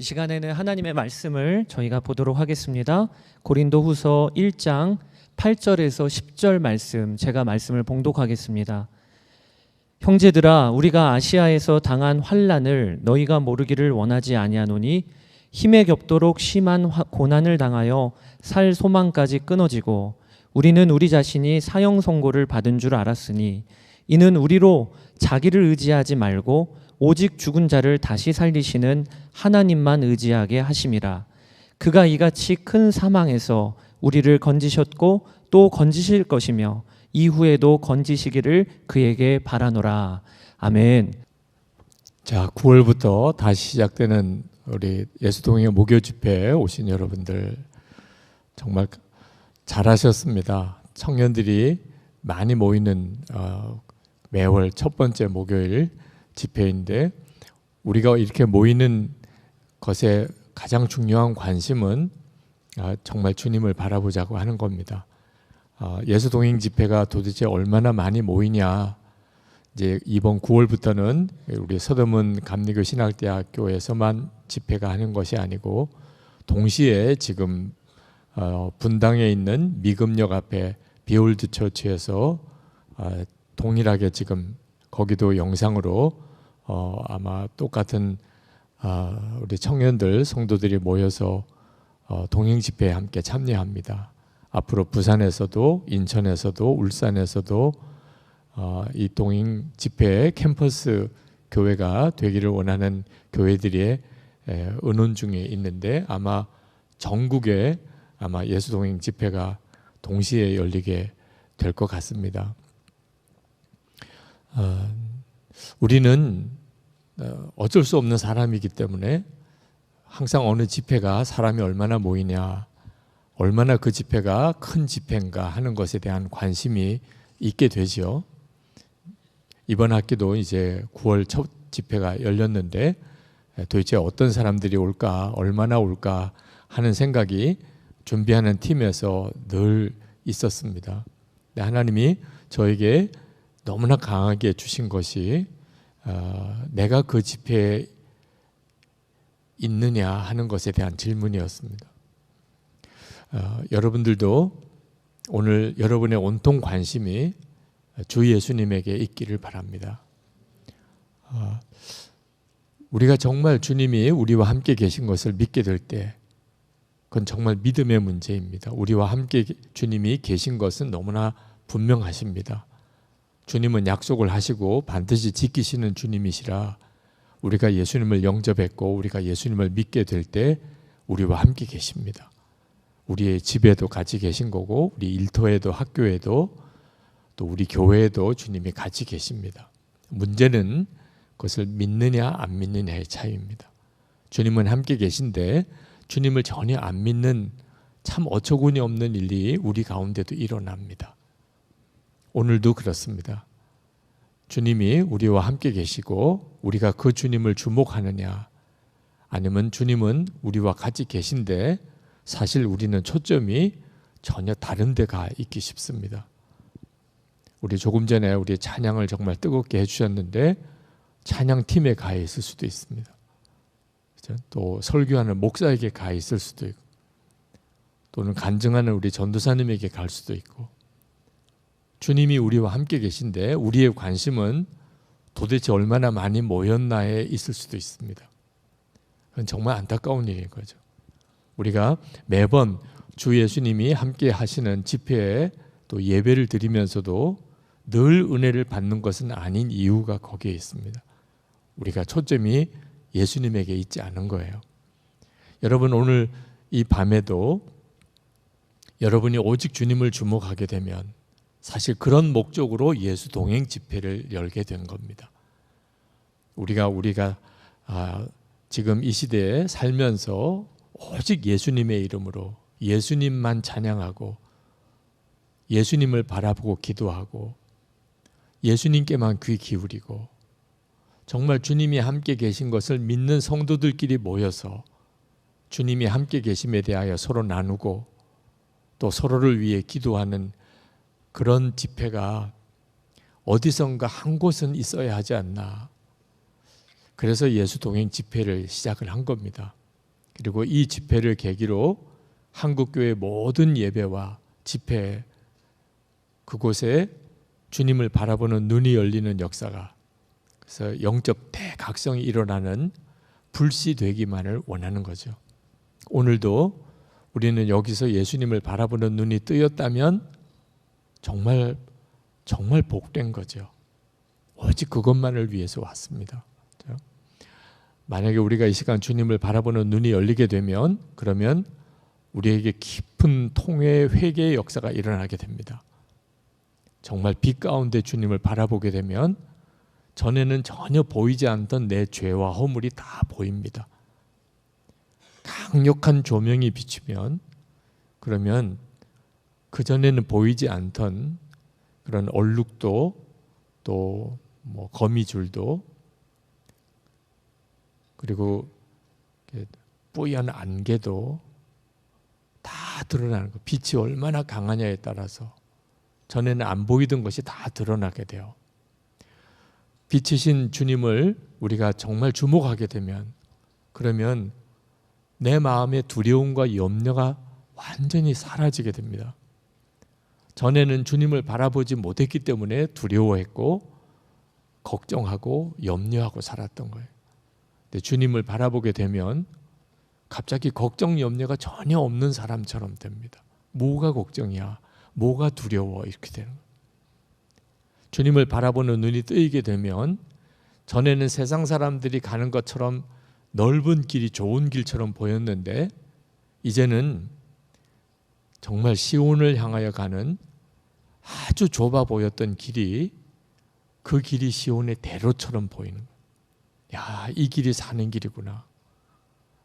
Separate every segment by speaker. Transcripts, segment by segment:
Speaker 1: 시간에는 하나님의 말씀을 저희가 보도록 하겠습니다. 고린도후서 1장 8절에서 10절 말씀, 제가 말씀을 봉독하겠습니다. 형제들아, 우리가 아시아에서 당한 환난을 너희가 모르기를 원하지 아니하노니 힘에 겹도록 심한 고난을 당하여 살 소망까지 끊어지고 우리는 우리 자신이 사형 선고를 받은 줄 알았으니 이는 우리로 자기를 의지하지 말고 오직 죽은 자를 다시 살리시는 하나님만 의지하게 하심이라. 그가 이같이 큰 사망에서 우리를 건지셨고 또 건지실 것이며 이후에도 건지시기를 그에게 바라노라. 아멘.
Speaker 2: 자, 9월부터 다시 시작되는 우리 예수동행 목요 집회에 오신 여러분들 정말 잘하셨습니다. 청년들이 많이 모이는 매월 첫 번째 목요일 집회인데, 우리가 이렇게 모이는 것에 가장 중요한 관심은 정말 주님을 바라보자고 하는 겁니다. 예수동행 집회가 도대체 얼마나 많이 모이냐, 이제 이번 9월부터는 우리 서대문 감리교 신학대학교에서만 집회가 하는 것이 아니고 동시에 지금 분당에 있는 미금역 앞에 비올드 처치에서 동일하게 지금 거기도 영상으로 아마 똑같은 우리 청년들 성도들이 모여서 동행 집회에 함께 참여합니다. 앞으로 부산에서도 인천에서도 울산에서도 이 동행 집회의 캠퍼스 교회가 되기를 원하는 교회들이 의논 중에 있는데, 아마 전국에 아마 예수 동행 집회가 동시에 열리게 될 것 같습니다. 우리는 어쩔 수 없는 사람이기 때문에 항상 어느 집회가 사람이 얼마나 모이냐, 얼마나 그 집회가 큰 집회인가 하는 것에 대한 관심이 있게 되죠. 이번 학기도 이제 9월 첫 집회가 열렸는데 도대체 어떤 사람들이 올까, 얼마나 올까 하는 생각이 준비하는 팀에서 늘 있었습니다. 하나님이 저에게 너무나 강하게 주신 것이 내가 그 집회에 있느냐 하는 것에 대한 질문이었습니다. 여러분들도 오늘 여러분의 온통 관심이 주 예수님에게 있기를 바랍니다. 우리가 정말 주님이 우리와 함께 계신 것을 믿게 될 때 그건 정말 믿음의 문제입니다. 우리와 함께 주님이 계신 것은 너무나 분명하십니다. 주님은 약속을 하시고 반드시 지키시는 주님이시라 우리가 예수님을 영접했고 우리가 예수님을 믿게 될 때 우리와 함께 계십니다. 우리의 집에도 같이 계신 거고 우리 일터에도 학교에도 또 우리 교회에도 주님이 같이 계십니다. 문제는 그것을 믿느냐 안 믿느냐의 차이입니다. 주님은 함께 계신데 주님을 전혀 안 믿는 참 어처구니 없는 일이 우리 가운데도 일어납니다. 오늘도 그렇습니다. 주님이 우리와 함께 계시고 우리가 그 주님을 주목하느냐, 아니면 주님은 우리와 같이 계신데 사실 우리는 초점이 전혀 다른 데 가 있기 쉽습니다. 우리 조금 전에 우리 찬양을 정말 뜨겁게 해주셨는데 찬양팀에 가 있을 수도 있습니다. 또 설교하는 목사에게 가 있을 수도 있고 또는 간증하는 우리 전도사님에게 갈 수도 있고, 주님이 우리와 함께 계신데 우리의 관심은 도대체 얼마나 많이 모였나에 있을 수도 있습니다. 그건 정말 안타까운 일인 거죠. 우리가 매번 주 예수님이 함께 하시는 집회에 또 예배를 드리면서도 늘 은혜를 받는 것은 아닌 이유가 거기에 있습니다. 우리가 초점이 예수님에게 있지 않은 거예요. 여러분, 오늘 이 밤에도 여러분이 오직 주님을 주목하게 되면 사실 그런 목적으로 예수 동행 집회를 열게 된 겁니다. 우리가 지금 이 시대에 살면서 오직 예수님의 이름으로 예수님만 찬양하고 예수님을 바라보고 기도하고 예수님께만 귀 기울이고 정말 주님이 함께 계신 것을 믿는 성도들끼리 모여서 주님이 함께 계심에 대하여 서로 나누고 또 서로를 위해 기도하는 그런 집회가 어디선가 한 곳은 있어야 하지 않나. 그래서 예수 동행 집회를 시작을 한 겁니다. 그리고 이 집회를 계기로 한국교회 모든 예배와 집회, 그곳에 주님을 바라보는 눈이 열리는 역사가, 그래서 영적 대각성이 일어나는 불씨되기만을 원하는 거죠. 오늘도 우리는 여기서 예수님을 바라보는 눈이 뜨였다면 정말 복된 거죠. 오직 그것만을 위해서 왔습니다. 만약에 우리가 이 시간 주님을 바라보는 눈이 열리게 되면, 그러면 우리에게 깊은 통회, 회개의 역사가 일어나게 됩니다. 정말 빛 가운데 주님을 바라보게 되면 전에는 전혀 보이지 않던 내 죄와 허물이 다 보입니다. 강력한 조명이 비추면, 그러면 그전에는 보이지 않던 그런 얼룩도, 또 뭐 거미줄도, 그리고 뿌연 안개도 다 드러나는 거. 빛이 얼마나 강하냐에 따라서 전에는 안 보이던 것이 다 드러나게 돼요. 빛이신 주님을 우리가 정말 주목하게 되면, 그러면 내 마음의 두려움과 염려가 완전히 사라지게 됩니다. 전에는 주님을 바라보지 못했기 때문에 두려워했고 걱정하고 염려하고 살았던 거예요. 근데 주님을 바라보게 되면 갑자기 걱정, 염려가 전혀 없는 사람처럼 됩니다. 뭐가 걱정이야? 뭐가 두려워? 이렇게 되는 거예요. 주님을 바라보는 눈이 뜨이게 되면 전에는 세상 사람들이 가는 것처럼 넓은 길이 좋은 길처럼 보였는데, 이제는 정말 시온을 향하여 가는 아주 좁아 보였던 길이, 그 길이 시온의 대로처럼 보이는 거예요. 야, 이 길이 사는 길이구나.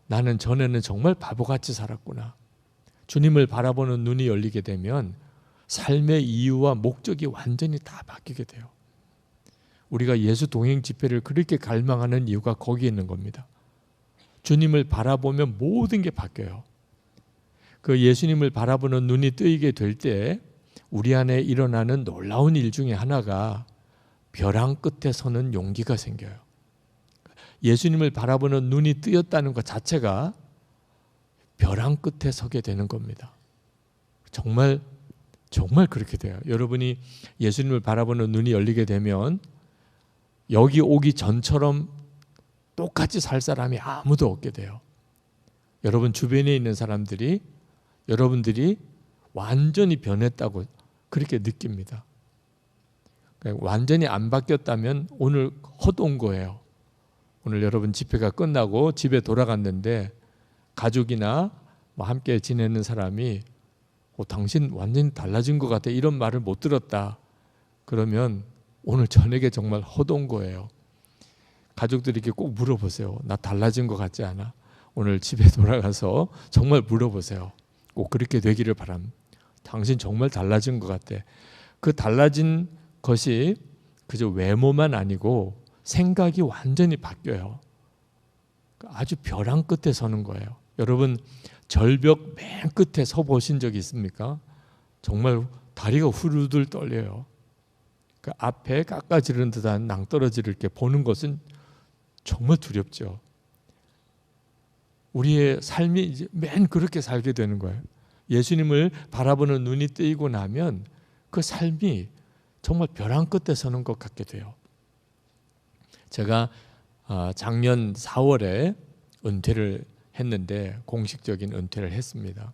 Speaker 2: 나는 전에는 정말 바보같이 살았구나. 주님을 바라보는 눈이 열리게 되면 삶의 이유와 목적이 완전히 다 바뀌게 돼요. 우리가 예수 동행 집회를 그렇게 갈망하는 이유가 거기에 있는 겁니다. 주님을 바라보면 모든 게 바뀌어요. 그 예수님을 바라보는 눈이 뜨이게 될 때 우리 안에 일어나는 놀라운 일 중에 하나가 벼랑 끝에 서는 용기가 생겨요. 예수님을 바라보는 눈이 뜨였다는 것 자체가 벼랑 끝에 서게 되는 겁니다. 정말 그렇게 돼요. 여러분이 예수님을 바라보는 눈이 열리게 되면 여기 오기 전처럼 똑같이 살 사람이 아무도 없게 돼요. 여러분 주변에 있는 사람들이 여러분들이 완전히 변했다고 그렇게 느낍니다. 완전히 안 바뀌었다면 오늘 헛온 거예요. 오늘 여러분 집회가 끝나고 집에 돌아갔는데 가족이나 뭐 함께 지내는 사람이 당신 완전히 달라진 것 같아, 이런 말을 못 들었다. 그러면 오늘 저녁에 정말 헛온 거예요. 가족들에게 꼭 물어보세요. 나 달라진 것 같지 않아? 오늘 집에 돌아가서 정말 물어보세요. 꼭 그렇게 되기를 바랍니다. 당신 정말 달라진 것 같아. 그 달라진 것이 그저 외모만 아니고 생각이 완전히 바뀌어요. 아주 벼랑 끝에 서는 거예요. 여러분 절벽 맨 끝에 서 보신 적 있습니까? 정말 다리가 후루들 떨려요. 그 앞에 깎아지른 듯한 낭떠러지를 이렇게 보는 것은 정말 두렵죠. 우리의 삶이 이제 맨 그렇게 살게 되는 거예요. 예수님을 바라보는 눈이 뜨이고 나면 그 삶이 정말 벼랑 끝에 서는 것 같게 돼요. 제가 작년 4월에 은퇴를 했는데, 공식적인 은퇴를 했습니다.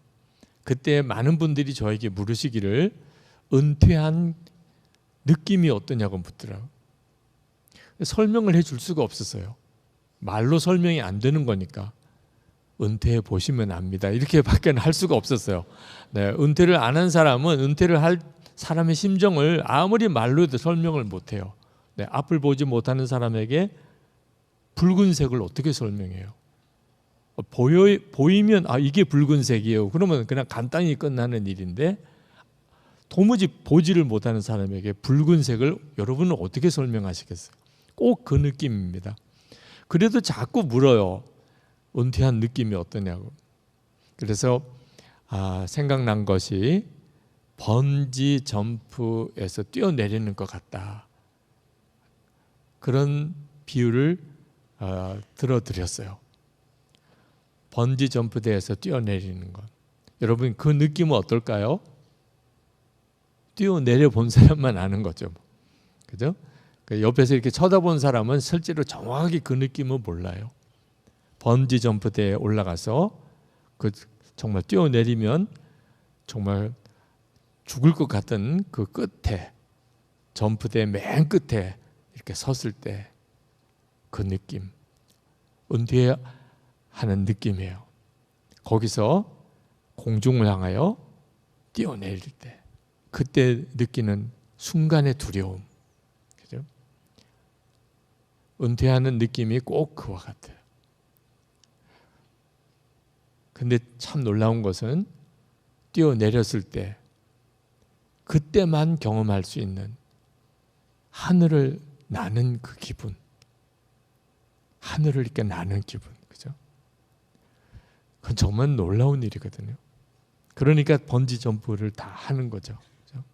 Speaker 2: 그때 많은 분들이 저에게 물으시기를 은퇴한 느낌이 어떠냐고 묻더라고요. 설명을 해줄 수가 없었어요. 말로 설명이 안 되는 거니까 은퇴해 보시면 압니다, 이렇게밖에 할 수가 없었어요. 네, 은퇴를 안 한 사람은 은퇴를 할 사람의 심정을 아무리 말로 해도 설명을 못해요. 네, 앞을 보지 못하는 사람에게 붉은색을 어떻게 설명해요? 보이면 이게 붉은색이에요. 그러면 그냥 간단히 끝나는 일인데, 도무지 보지를 못하는 사람에게 붉은색을 여러분은 어떻게 설명하시겠어요? 꼭 그 느낌입니다. 그래도 자꾸 물어요. 은퇴한 느낌이 어떠냐고. 그래서 생각난 것이 번지 점프에서 뛰어내리는 것 같다. 그런 비유를 들어드렸어요. 번지 점프대에서 뛰어내리는 것. 여러분 그 느낌은 어떨까요? 뛰어내려 본 사람만 아는 거죠. 그죠? 옆에서 이렇게 쳐다본 사람은 실제로 정확하게 그 느낌은 몰라요. 번지 점프대에 올라가서 그 정말 뛰어내리면 정말 죽을 것 같은 그 끝에, 점프대 맨 끝에 이렇게 섰을 때 그 느낌, 은퇴하는 느낌이에요. 거기서 공중을 향하여 뛰어내릴 때 그때 느끼는 순간의 두려움, 그죠? 은퇴하는 느낌이 꼭 그와 같아요. 근데 참 놀라운 것은 뛰어내렸을 때 그때만 경험할 수 있는 하늘을 나는 그 기분, 하늘을 이렇게 나는 기분, 그죠? 그건 정말 놀라운 일이거든요. 그러니까 번지 점프를 다 하는 거죠. 그죠?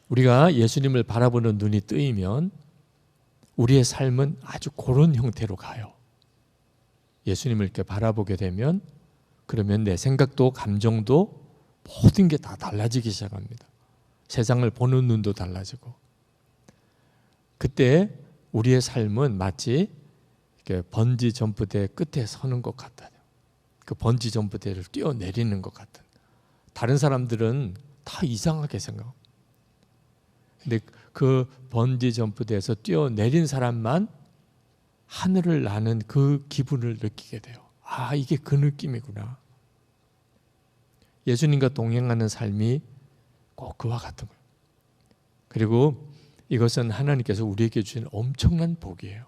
Speaker 2: 우리가 예수님을 바라보는 눈이 뜨이면 우리의 삶은 아주 그런 형태로 가요. 예수님을 이렇게 바라보게 되면 그러면 내 생각도 감정도 모든 게 다 달라지기 시작합니다. 세상을 보는 눈도 달라지고. 그때 우리의 삶은 마치 이렇게 번지 점프대 끝에 서는 것 같아요. 그 번지 점프대를 뛰어내리는 것 같은. 다른 사람들은 다 이상하게 생각합니다. 근데 그 번지 점프대에서 뛰어내린 사람만 하늘을 나는 그 기분을 느끼게 돼요. 아, 이게 그 느낌이구나. 예수님과 동행하는 삶이 꼭 그와 같은 거예요. 그리고 이것은 하나님께서 우리에게 주신 엄청난 복이에요.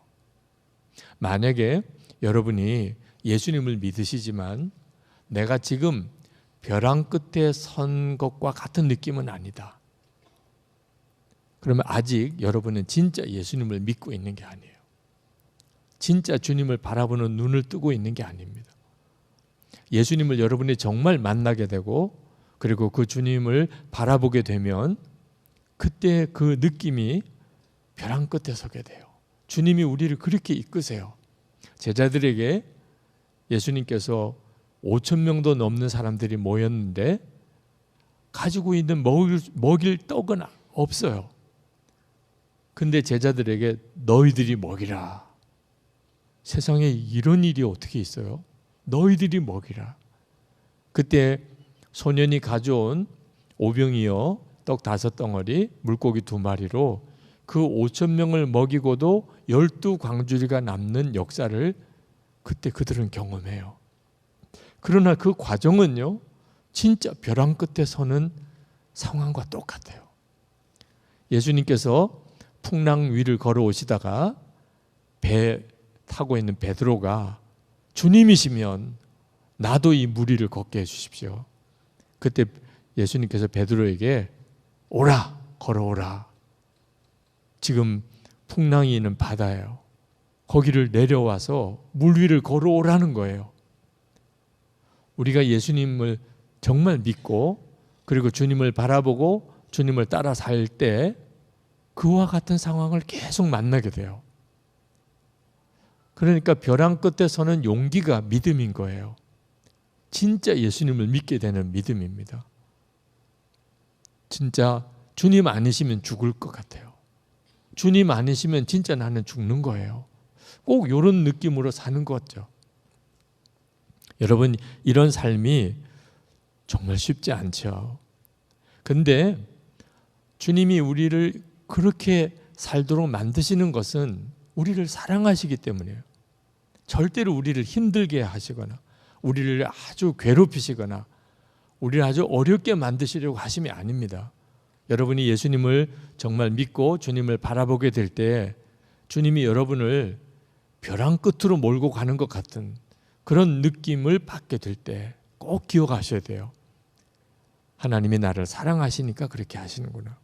Speaker 2: 만약에 여러분이 예수님을 믿으시지만 내가 지금 벼랑 끝에 선 것과 같은 느낌은 아니다. 그러면 아직 여러분은 진짜 예수님을 믿고 있는 게 아니에요. 진짜 주님을 바라보는 눈을 뜨고 있는 게 아닙니다. 예수님을 여러분이 정말 만나게 되고 그리고 그 주님을 바라보게 되면 그때 그 느낌이 벼랑 끝에 서게 돼요. 주님이 우리를 그렇게 이끄세요. 제자들에게 예수님께서 5,000명도 넘는 사람들이 모였는데 가지고 있는 먹일 떡은 없어요. 근데 제자들에게 너희들이 먹이라. 세상에 이런 일이 어떻게 있어요? 너희들이 먹이라. 그때 소년이 가져온 오병이어 떡 5덩어리 물고기 2마리로 그 5,000명을 먹이고도 12광주리가 남는 역사를 그때 그들은 경험해요. 그러나 그 과정은요, 진짜 벼랑 끝에 서는 상황과 똑같아요. 예수님께서 풍랑 위를 걸어오시다가 배 타고 있는 베드로가 주님이시면 나도 이 물 위를 걷게 해주십시오. 그때 예수님께서 베드로에게 오라, 걸어오라. 지금 풍랑이 있는 바다예요. 거기를 내려와서 물 위를 걸어오라는 거예요. 우리가 예수님을 정말 믿고 그리고 주님을 바라보고 주님을 따라 살 때 그와 같은 상황을 계속 만나게 돼요. 그러니까 벼랑 끝에 서는 용기가 믿음인 거예요. 진짜 예수님을 믿게 되는 믿음입니다. 진짜 주님 아니시면 죽을 것 같아요. 주님 아니시면 진짜 나는 죽는 거예요. 꼭 이런 느낌으로 사는 거죠. 여러분, 이런 삶이 정말 쉽지 않죠. 근데 주님이 우리를 그렇게 살도록 만드시는 것은 우리를 사랑하시기 때문이에요. 절대로 우리를 힘들게 하시거나 우리를 아주 괴롭히시거나 우리를 아주 어렵게 만드시려고 하심이 아닙니다. 여러분이 예수님을 정말 믿고 주님을 바라보게 될 때 주님이 여러분을 벼랑 끝으로 몰고 가는 것 같은 그런 느낌을 받게 될 때 꼭 기억하셔야 돼요. 하나님이 나를 사랑하시니까 그렇게 하시는구나.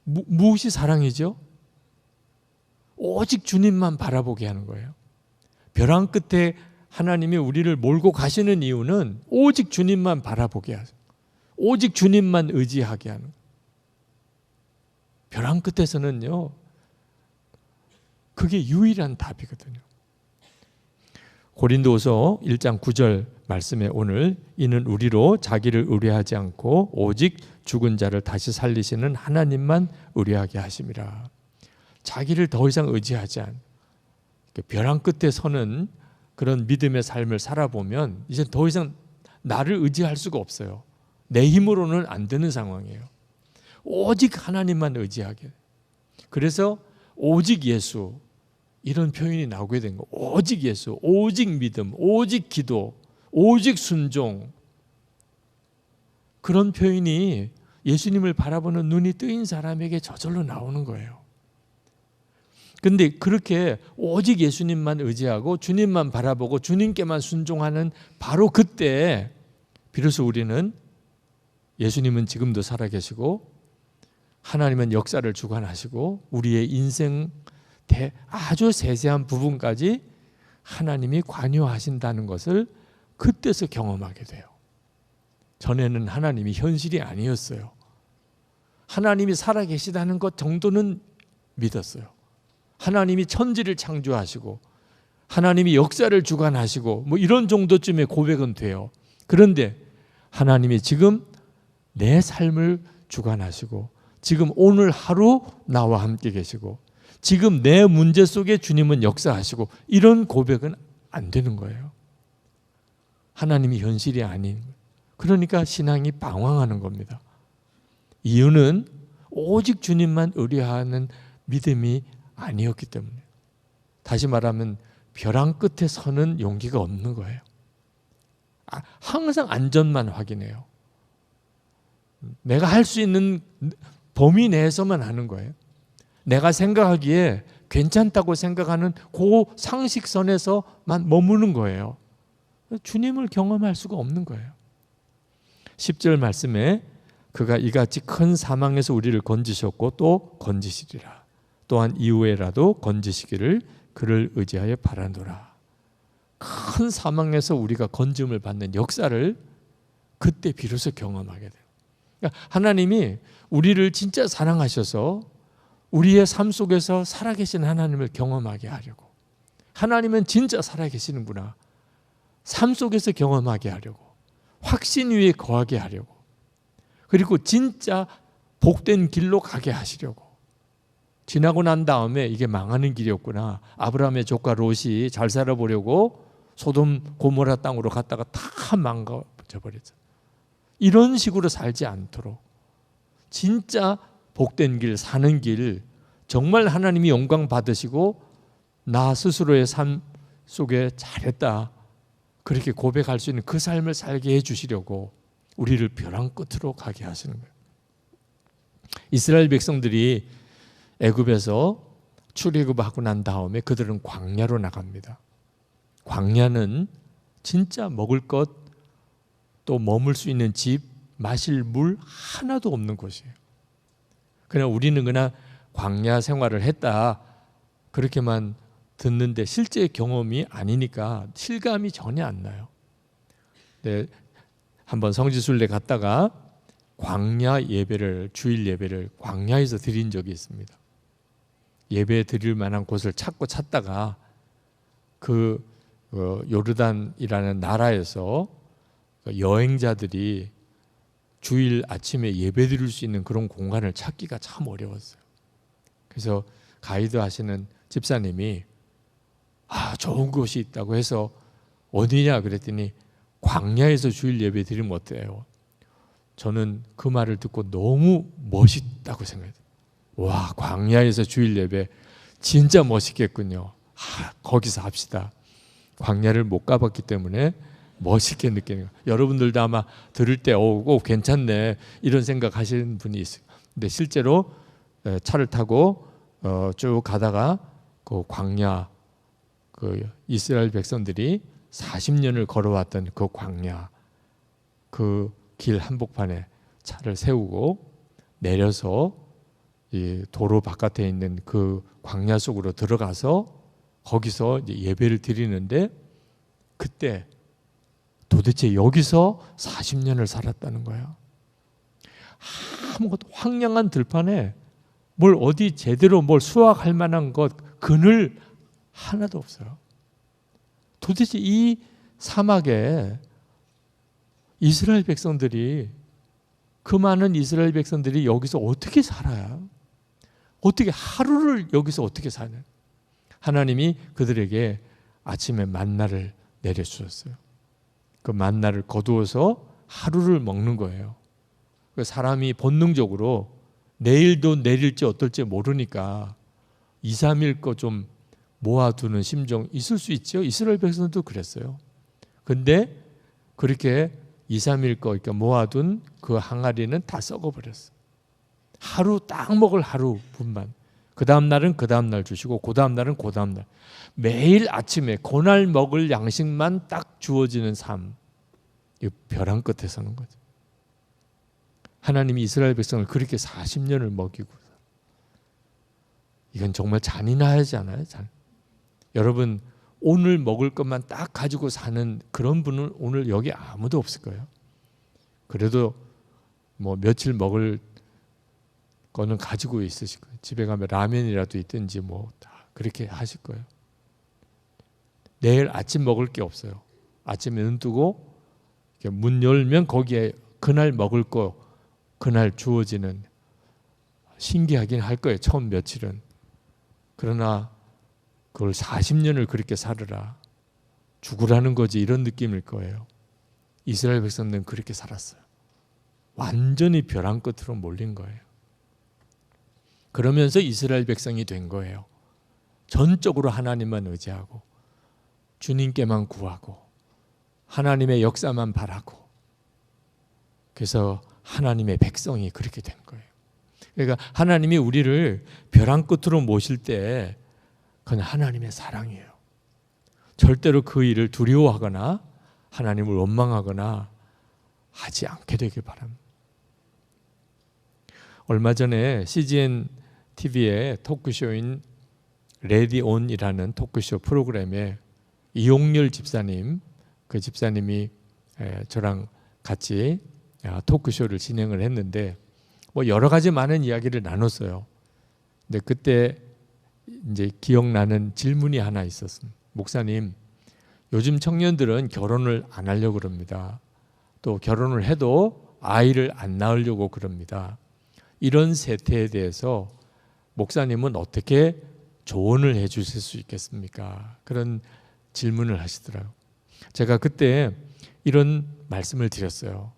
Speaker 2: 무엇이 사랑이죠? 오직 주님만 바라보게 하는 거예요. 벼랑 끝에 하나님이 우리를 몰고 가시는 이유는 오직 주님만 바라보게 하세요. 오직 주님만 의지하게 하는 거예요. 벼랑 끝에서는요, 그게 유일한 답이거든요. 고린도후서 1장 9절 말씀에 오늘 이는 우리로 자기를 의뢰하지 않고 오직 죽은 자를 다시 살리시는 하나님만 의뢰하게 하심이라. 자기를 더 이상 의지하지 않, 벼랑 끝에 서는 그런 믿음의 삶을 살아보면 이제 더 이상 나를 의지할 수가 없어요. 내 힘으로는 안 되는 상황이에요. 오직 하나님만 의지하게. 그래서 오직 예수, 이런 표현이 나오게 된 거. 오직 예수, 오직 믿음, 오직 기도, 오직 순종. 그런 표현이 예수님을 바라보는 눈이 뜨인 사람에게 저절로 나오는 거예요. 근데 그렇게 오직 예수님만 의지하고 주님만 바라보고 주님께만 순종하는 바로 그때 비로소 우리는 예수님은 지금도 살아계시고 하나님은 역사를 주관하시고 우리의 인생 아주 세세한 부분까지 하나님이 관여하신다는 것을 그때서 경험하게 돼요. 전에는 하나님이 현실이 아니었어요. 하나님이 살아계시다는 것 정도는 믿었어요. 하나님이 천지를 창조하시고 하나님이 역사를 주관하시고 뭐 이런 정도쯤의 고백은 돼요. 그런데 하나님이 지금 내 삶을 주관하시고 지금 오늘 하루 나와 함께 계시고 지금 내 문제 속에 주님은 역사하시고 이런 고백은 안 되는 거예요. 하나님이 현실이 아닌, 그러니까 신앙이 방황하는 겁니다. 이유는 오직 주님만 의뢰하는 믿음이 아니었기 때문에. 다시 말하면 벼랑 끝에 서는 용기가 없는 거예요. 항상 안전만 확인해요. 내가 할 수 있는 범위 내에서만 하는 거예요. 내가 생각하기에 괜찮다고 생각하는 그 상식선에서만 머무는 거예요. 주님을 경험할 수가 없는 거예요. 10절 말씀에 그가 이같이 큰 사망에서 우리를 건지셨고 또 건지시리라. 또한 이후에라도 건지시기를 그를 의지하여 바라노라. 큰 사망에서 우리가 건짐을 받는 역사를 그때 비로소 경험하게 돼요. 그러니까 하나님이 우리를 진짜 사랑하셔서 우리의 삶 속에서 살아계신 하나님을 경험하게 하려고, 하나님은 진짜 살아계시는구나, 삶 속에서 경험하게 하려고, 확신 위에 거하게 하려고, 그리고 진짜 복된 길로 가게 하시려고. 지나고 난 다음에 이게 망하는 길이었구나, 아브라함의 조카 롯이 잘 살아보려고 소돔 고모라 땅으로 갔다가 다 망가져 버렸죠. 이런 식으로 살지 않도록 진짜 복된 길, 사는 길, 정말 하나님이 영광 받으시고 나 스스로의 삶 속에 잘했다, 그렇게 고백할 수 있는 그 삶을 살게 해주시려고 우리를 벼랑 끝으로 가게 하시는 거예요. 이스라엘 백성들이 애굽에서 출애굽하고 난 다음에 그들은 광야로 나갑니다. 광야는 진짜 먹을 것, 또 머물 수 있는 집, 마실 물 하나도 없는 곳이에요. 그냥 우리는 그냥 광야 생활을 했다 그렇게만 듣는데 실제 경험이 아니니까 실감이 전혀 안 나요. 네, 한번 성지순례 갔다가 광야 예배를, 주일 예배를 광야에서 드린 적이 있습니다. 예배 드릴 만한 곳을 찾다가 그 요르단이라는 나라에서 여행자들이 주일 아침에 예배 드릴 수 있는 그런 공간을 찾기가 참 어려웠어요. 그래서 가이드 하시는 집사님이 좋은 곳이 있다고 해서 어디냐 그랬더니 광야에서 주일 예배 드리면 어때요? 저는 그 말을 듣고 너무 멋있다고 생각했어요. 와, 광야에서 주일 예배 진짜 멋있겠군요. 거기서 합시다. 광야를 못 가봤기 때문에 멋있게 느끼는 거예요. 여러분들도 아마 들을 때 괜찮네 이런 생각 하시는 분이 있어요. 근데 실제로 차를 타고 쭉 가다가 그 광야, 그 이스라엘 백성들이 40년을 걸어왔던 그 광야, 그 길 한복판에 차를 세우고 내려서 이 도로 바깥에 있는 그 광야 속으로 들어가서 거기서 이제 예배를 드리는데, 그때 도대체 여기서 40년을 살았다는 거야. 아무것도, 황량한 들판에 뭘 어디 제대로 뭘 수확할 만한 것, 그늘 하나도 없어요. 도대체 이 사막에 이스라엘 백성들이, 그 많은 이스라엘 백성들이 여기서 어떻게 살아요? 어떻게 하루를 여기서 어떻게 사냐? 하나님이 그들에게 아침에 만나를 내려주셨어요. 그 만나를 거두어서 하루를 먹는 거예요. 그 사람이 본능적으로 내일도 내릴지 어떨지 모르니까 2, 3일 거 좀 모아두는 심정 있을 수 있죠. 이스라엘 백성들도 그랬어요. 근데 그렇게 2, 3일 거 그러니까 모아둔 그 항아리는 다 썩어버렸어요. 하루 딱 먹을 하루 분만. 그 다음 날은 그 다음 날 주시고 그 다음 날은 그 다음 날. 매일 아침에 그날 먹을 양식만 딱 주어지는 삶. 이 벼랑 끝에 서는 거죠. 하나님이 이스라엘 백성을 그렇게 40년을 먹이고, 이건 정말 잔인하지 않아요? 여러분, 오늘 먹을 것만 딱 가지고 사는 그런 분은 오늘 여기 아무도 없을 거예요. 그래도 뭐 며칠 먹을 거는 가지고 있으실 거예요. 집에 가면 라면이라도 있든지 뭐 다 그렇게 하실 거예요. 내일 아침 먹을 게 없어요. 아침에 눈 뜨고 문 열면 거기에 그날 먹을 거 그날 주어지는, 신기하긴 할 거예요. 처음 며칠은. 그러나 그걸 40년을 그렇게 살으라, 죽으라는 거지, 이런 느낌일 거예요. 이스라엘 백성들은 그렇게 살았어요. 완전히 벼랑 끝으로 몰린 거예요. 그러면서 이스라엘 백성이 된 거예요. 전적으로 하나님만 의지하고 주님께만 구하고 하나님의 역사만 바라고, 그래서 하나님의 백성이 그렇게 된 거예요. 그러니까 하나님이 우리를 벼랑 끝으로 모실 때 그건 하나님의 사랑이에요. 절대로 그 일을 두려워하거나 하나님을 원망하거나 하지 않게 되길 바랍니다. 얼마 전에 CGN TV의 토크쇼인 레디온이라는 토크쇼 프로그램에 이용렬 집사님, 그 집사님이 저랑 같이 토크쇼를 진행을 했는데 뭐 여러 가지 많은 이야기를 나눴어요. 근데 그때 이제 기억나는 질문이 하나 있었습니다. 목사님, 요즘 청년들은 결혼을 안 하려고 그럽니다. 또 결혼을 해도 아이를 안 낳으려고 그럽니다. 이런 세태에 대해서 목사님은 어떻게 조언을 해 주실 수 있겠습니까? 그런 질문을 하시더라고요. 제가 그때 이런 말씀을 드렸어요.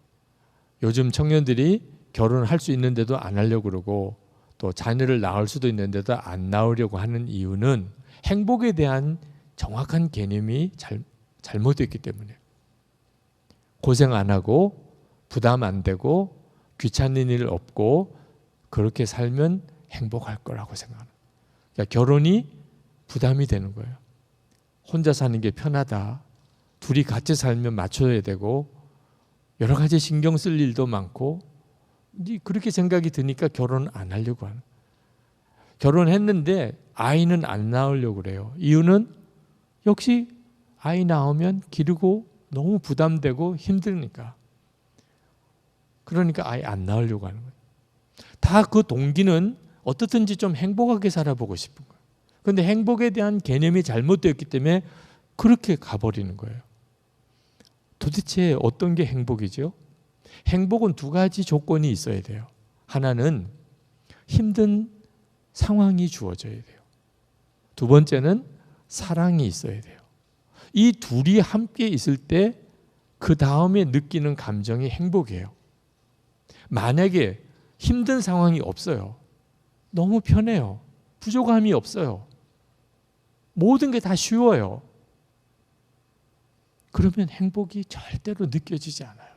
Speaker 2: 요즘 청년들이 결혼할 수 있는데도 안 하려고 그러고 또 자녀를 낳을 수도 있는데도 안 낳으려고 하는 이유는 행복에 대한 정확한 개념이 잘못됐기 때문에, 고생 안 하고 부담 안 되고 귀찮은 일 없고 그렇게 살면 행복할 거라고 생각하는, 그러니까 결혼이 부담이 되는 거예요. 혼자 사는 게 편하다, 둘이 같이 살면 맞춰야 되고 여러 가지 신경 쓸 일도 많고, 그렇게 생각이 드니까 결혼 안 하려고 하는. 결혼했는데 아이는 안 낳으려고 그래요. 이유는 역시 아이 낳으면 기르고 너무 부담되고 힘드니까. 그러니까 아이 안 낳으려고 하는 거예요. 다 그 동기는 어떻든지 좀 행복하게 살아보고 싶은 거예요. 그런데 행복에 대한 개념이 잘못되었기 때문에 그렇게 가버리는 거예요. 도대체 어떤 게 행복이죠? 행복은 두 가지 조건이 있어야 돼요. 하나는 힘든 상황이 주어져야 돼요. 두 번째는 사랑이 있어야 돼요. 이 둘이 함께 있을 때 그 다음에 느끼는 감정이 행복이에요. 만약에 힘든 상황이 없어요. 너무 편해요. 부족함이 없어요. 모든 게 다 쉬워요. 그러면 행복이 절대로 느껴지지 않아요.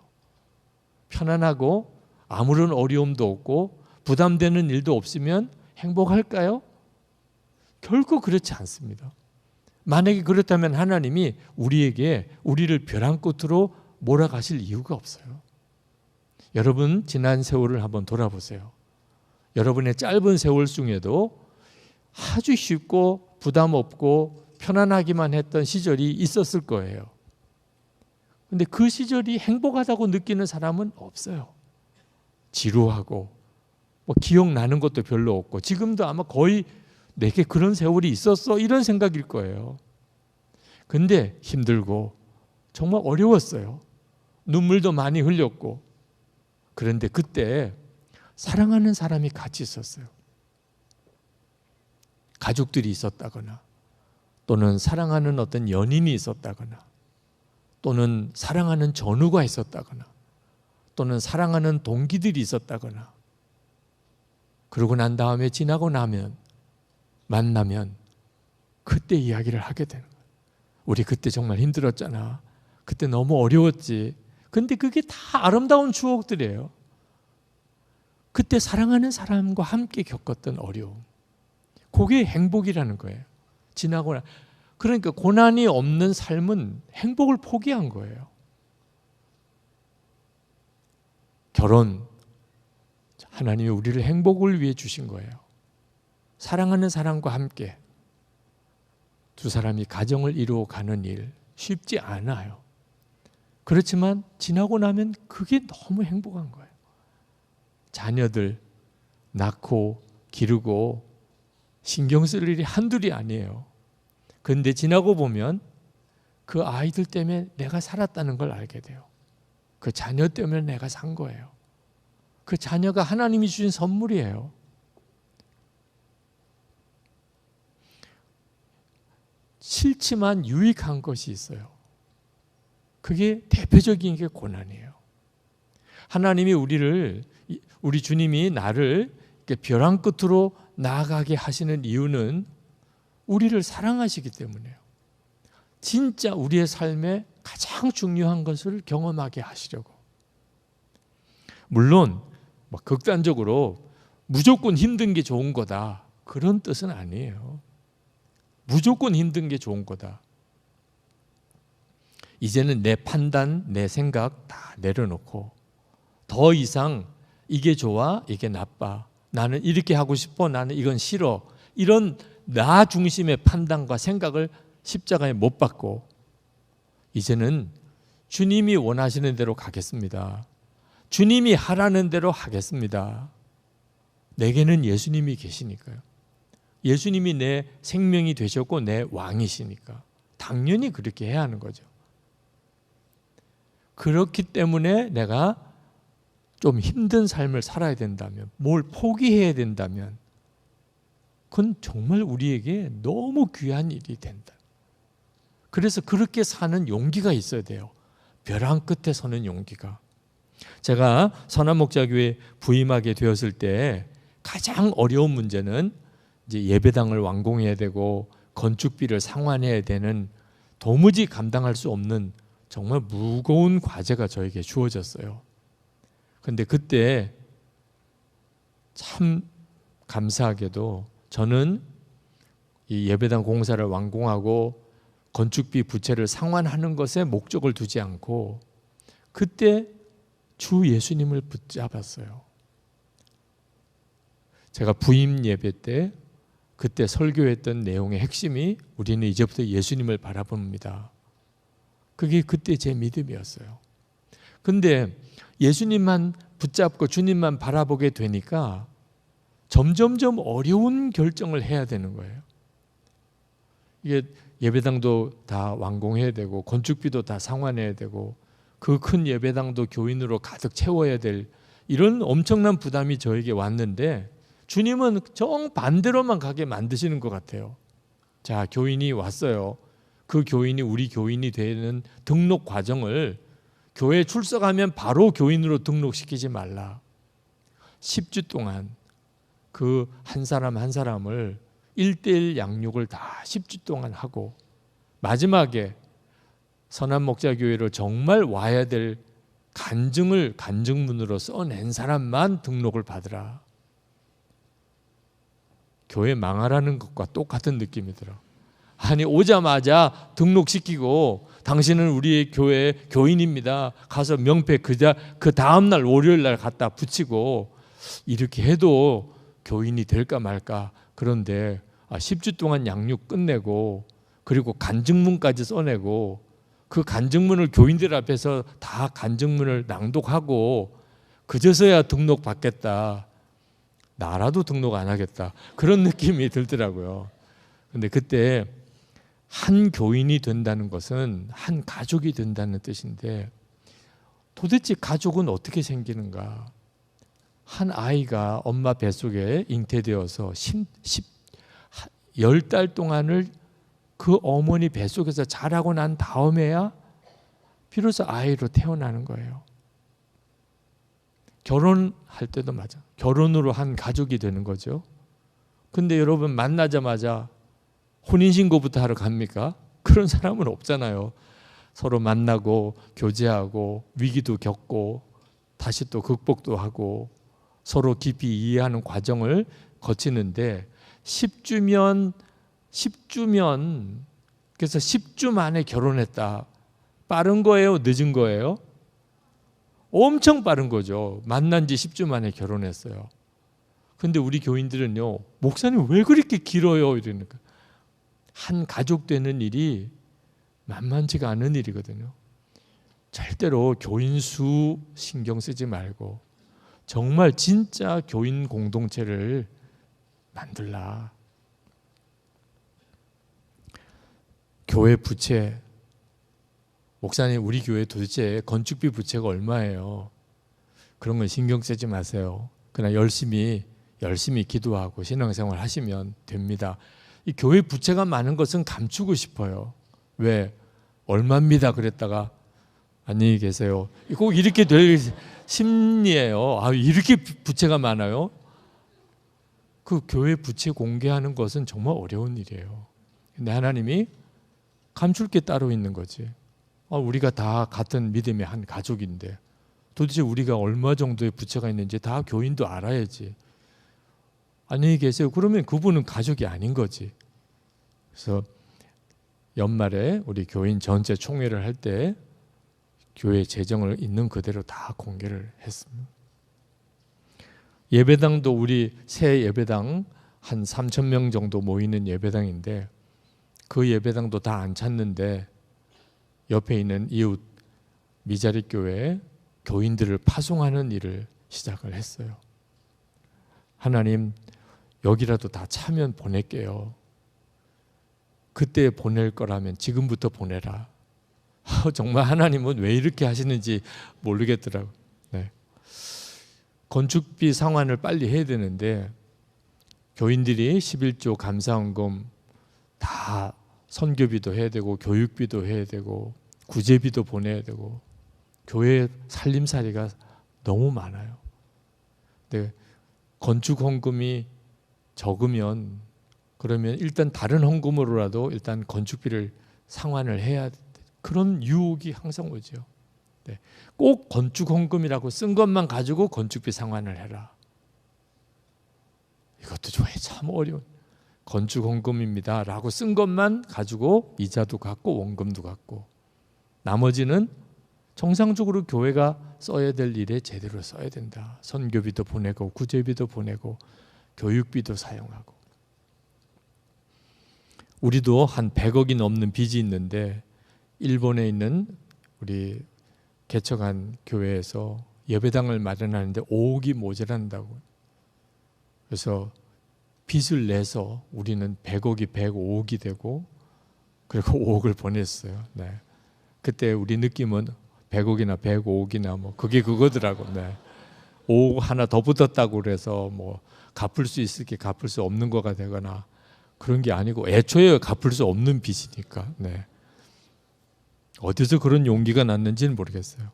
Speaker 2: 편안하고 아무런 어려움도 없고 부담되는 일도 없으면 행복할까요? 결코 그렇지 않습니다. 만약에 그렇다면 하나님이 우리를 벼랑 끝으로 몰아가실 이유가 없어요. 여러분, 지난 세월을 한번 돌아보세요. 여러분의 짧은 세월 중에도 아주 쉽고 부담 없고 편안하기만 했던 시절이 있었을 거예요. 근데 그 시절이 행복하다고 느끼는 사람은 없어요. 지루하고 뭐 기억나는 것도 별로 없고, 지금도 아마 거의 내게 그런 세월이 있었어 이런 생각일 거예요. 근데 힘들고 정말 어려웠어요. 눈물도 많이 흘렸고. 그런데 그때 사랑하는 사람이 같이 있었어요. 가족들이 있었다거나, 또는 사랑하는 어떤 연인이 있었다거나, 또는 사랑하는 전우가 있었다거나, 또는 사랑하는 동기들이 있었다거나, 그러고 난 다음에 지나고 나면, 만나면 그때 이야기를 하게 되는 거예요. 우리 그때 정말 힘들었잖아. 그때 너무 어려웠지. 근데 그게 다 아름다운 추억들이에요. 그때 사랑하는 사람과 함께 겪었던 어려움. 그게 행복이라는 거예요. 지나고 나. 그러니까 고난이 없는 삶은 행복을 포기한 거예요. 결혼, 하나님이 우리를 행복을 위해 주신 거예요. 사랑하는 사람과 함께 두 사람이 가정을 이루어가는 일 쉽지 않아요. 그렇지만 지나고 나면 그게 너무 행복한 거예요. 자녀들 낳고 기르고 신경 쓸 일이 한둘이 아니에요. 그런데 지나고 보면 그 아이들 때문에 내가 살았다는 걸 알게 돼요. 그 자녀 때문에 내가 산 거예요. 그 자녀가 하나님이 주신 선물이에요. 싫지만 유익한 것이 있어요. 그게 대표적인 게 고난이에요. 하나님이 우리 주님이 나를 벼랑 끝으로 나아가게 하시는 이유는 우리를 사랑하시기 때문이에요. 진짜 우리의 삶에 가장 중요한 것을 경험하게 하시려고. 물론 극단적으로 무조건 힘든 게 좋은 거다, 그런 뜻은 아니에요. 무조건 힘든 게 좋은 거다. 이제는 내 판단, 내 생각 다 내려놓고 더 이상 이게 좋아, 이게 나빠, 나는 이렇게 하고 싶어, 나는 이건 싫어, 이런 나 중심의 판단과 생각을 십자가에 못 박고 이제는 주님이 원하시는 대로 가겠습니다. 주님이 하라는 대로 하겠습니다. 내게는 예수님이 계시니까요. 예수님이 내 생명이 되셨고 내 왕이시니까 당연히 그렇게 해야 하는 거죠. 그렇기 때문에 내가 좀 힘든 삶을 살아야 된다면, 뭘 포기해야 된다면 그건 정말 우리에게 너무 귀한 일이 된다. 그래서 그렇게 사는 용기가 있어야 돼요. 벼랑 끝에 서는 용기가. 제가 선한목자교회 부임하게 되었을 때 가장 어려운 문제는 이제 예배당을 완공해야 되고 건축비를 상환해야 되는 도무지 감당할 수 없는 정말 무거운 과제가 저에게 주어졌어요. 그런데 그때 참 감사하게도 저는 이 예배당 공사를 완공하고 건축비 부채를 상환하는 것에 목적을 두지 않고 그때 주 예수님을 붙잡았어요. 제가 부임 예배 때 그때 설교했던 내용의 핵심이 우리는 이제부터 예수님을 바라봅니다. 그게 그때 제 믿음이었어요. 근데 예수님만 붙잡고 주님만 바라보게 되니까 점점점 어려운 결정을 해야 되는 거예요. 이게 예배당도 다 완공해야 되고 건축비도 다 상환해야 되고 그 큰 예배당도 교인으로 가득 채워야 될 이런 엄청난 부담이 저에게 왔는데 주님은 정반대로만 가게 만드시는 것 같아요. 자, 교인이 왔어요. 그 교인이 우리 교인이 되는 등록 과정을 교회에 출석하면 바로 교인으로 등록시키지 말라. 10주 동안 그 한 사람 한 사람을 1:1 양육을 다 10주 동안 하고 마지막에 선한목자교회로 정말 와야 될 간증을 간증문으로 써낸 사람만 등록을 받으라. 교회 망하라는 것과 똑같은 느낌이 들어. 아니 오자마자 등록시키고 당신은 우리의 교회 교인입니다. 가서 명패 그 다음날 월요일날 갖다 붙이고 이렇게 해도 교인이 될까 말까. 그런데 10주 동안 양육 끝내고 그리고 간증문까지 써내고 그 간증문을 교인들 앞에서 다 간증문을 낭독하고 그제서야 등록받겠다. 나라도 등록 안 하겠다. 그런 느낌이 들더라고요. 근데 그때 한 교인이 된다는 것은 한 가족이 된다는 뜻인데 도대체 가족은 어떻게 생기는가? 한 아이가 엄마 뱃속에 잉태되어서 10달 동안을 그 어머니 뱃속에서 자라고 난 다음에야 비로소 아이로 태어나는 거예요. 결혼할 때도 맞아. 결혼으로 한 가족이 되는 거죠. 근데 여러분 만나자마자 혼인신고부터 하러 갑니까? 그런 사람은 없잖아요. 서로 만나고 교제하고 위기도 겪고 다시 또 극복도 하고 서로 깊이 이해하는 과정을 거치는데 10주면 그래서 10주 만에 결혼했다. 빠른 거예요? 늦은 거예요? 엄청 빠른 거죠. 만난 지 10주 만에 결혼했어요. 근데 우리 교인들은요, 목사님 왜 그렇게 길어요? 이러니까 한 가족 되는 일이 만만치가 않은 일이거든요. 절대로 교인 수 신경 쓰지 말고 정말 진짜 교인 공동체를 만들라. 교회 부채, 목사님 우리 교회 도대체 건축비 부채가 얼마예요? 그런 건 신경 쓰지 마세요. 그냥 열심히 기도하고 신앙생활 하시면 됩니다. 이 교회 부채가 많은 것은 감추고 싶어요. 왜? 얼마입니다 그랬다가 안녕히 계세요. 꼭 이렇게 될 심리예요. 아, 이렇게 부채가 많아요? 그 교회 부채 공개하는 것은 정말 어려운 일이에요. 근데 하나님이 감출 게 따로 있는 거지. 우리가 다 같은 믿음의 한 가족인데 도대체 우리가 얼마 정도의 부채가 있는지 다 교인도 알아야지. 안녕히 계세요. 그러면 그분은 가족이 아닌 거지. 그래서 연말에 우리 교인 전체 총회를 할 때 교회 재정을 있는 그대로 다 공개를 했습니다. 예배당도 우리 새 예배당 한 3,000명 정도 모이는 예배당인데 그 예배당도 다 안 찼는데 옆에 있는 이웃 미자리 교회에 교인들을 파송하는 일을 시작을 했어요. 하나님 여기라도 다 차면 보낼게요. 그때 보낼 거라면 지금부터 보내라. 정말 하나님은 왜 이렇게 하시는지 모르겠더라고요. 네. 건축비 상환을 빨리 해야 되는데 교인들이 11조 감사헌금 다 선교비도 해야 되고 교육비도 해야 되고 구제비도 보내야 되고 교회 살림살이가 너무 많아요. 근데 건축헌금이 적으면 그러면 일단 다른 헌금으로라도 일단 건축비를 상환을 해야 돼. 그런 유혹이 항상 오죠. 네. 꼭 건축헌금이라고 쓴 것만 가지고 건축비 상환을 해라. 이것도 참 어려운. 건축헌금입니다 라고 쓴 것만 가지고 이자도 갚고 원금도 갚고 나머지는 정상적으로 교회가 써야 될 일에 제대로 써야 된다. 선교비도 보내고 구제비도 보내고 교육비도 사용하고. 우리도 한 100억이 넘는 빚이 있는데 일본에 있는 우리 개척한 교회에서 예배당을 마련하는데 5억이 모자란다고. 그래서 빚을 내서 우리는 100억이 105억이 되고 그리고 5억을 보냈어요. 네. 그때 우리 느낌은 100억이나 105억이나 뭐 그게 그거더라고. 네. 5억 하나 더 붙었다고 그래서 뭐 갚을 수 있을게 갚을 수 없는 거가 되거나 그런 게 아니고 애초에 갚을 수 없는 빚이니까. 네. 어디서 그런 용기가 났는지는 모르겠어요.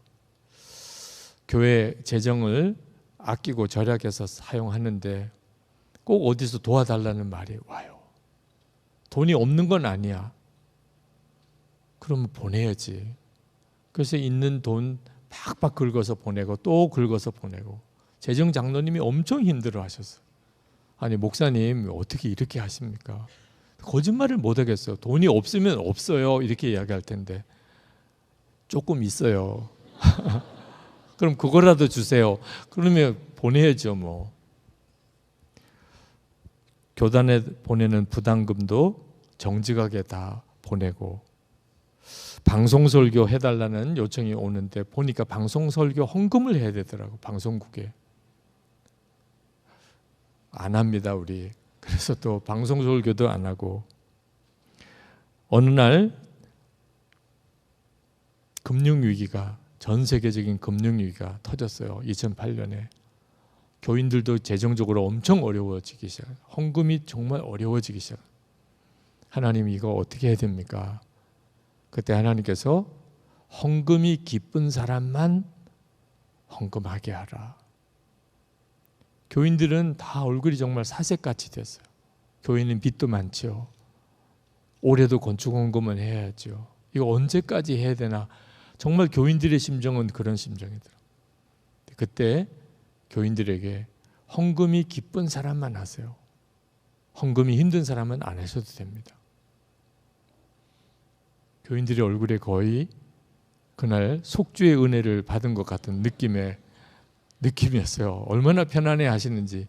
Speaker 2: 교회 재정을 아끼고 절약해서 사용하는데 꼭 어디서 도와달라는 말이 와요. 돈이 없는 건 아니야. 그러면 보내야지. 그래서 있는 돈 팍팍 긁어서 보내고 또 긁어서 보내고. 재정 장로님이 엄청 힘들어 하셨어요. 아니 목사님 어떻게 이렇게 하십니까? 거짓말을 못 하겠어요. 돈이 없으면 없어요 이렇게 이야기할 텐데 조금 있어요. 그럼 그거라도 주세요. 그러면 보내야죠 뭐. 교단에 보내는 부담금도 정직하게 다 보내고 방송설교 해달라는 요청이 오는데 보니까 방송설교 헌금을 해야 되더라고. 방송국에 안 합니다 우리. 그래서 또 방송설교도 안 하고 어느 날 금융위기가, 전 세계적인 금융위기가 터졌어요. 2008년에. 교인들도 재정적으로 엄청 어려워지기 시작. 헌금이 정말 어려워지기 시작. 하나님 이거 어떻게 해야 됩니까? 그때 하나님께서 헌금이 기쁜 사람만 헌금하게 하라. 교인들은 다 얼굴이 정말 사색같이 됐어요. 교인은 빚도 많죠. 올해도 건축 헌금은 해야죠. 이거 언제까지 해야 되나? 정말 교인들의 심정은 그런 심정이더라고요. 그때 교인들에게 헌금이 기쁜 사람만 하세요. 헌금이 힘든 사람은 안 하셔도 됩니다. 교인들의 얼굴에 거의 그날 속주의 은혜를 받은 것 같은 느낌이었어요. 얼마나 편안해 하시는지.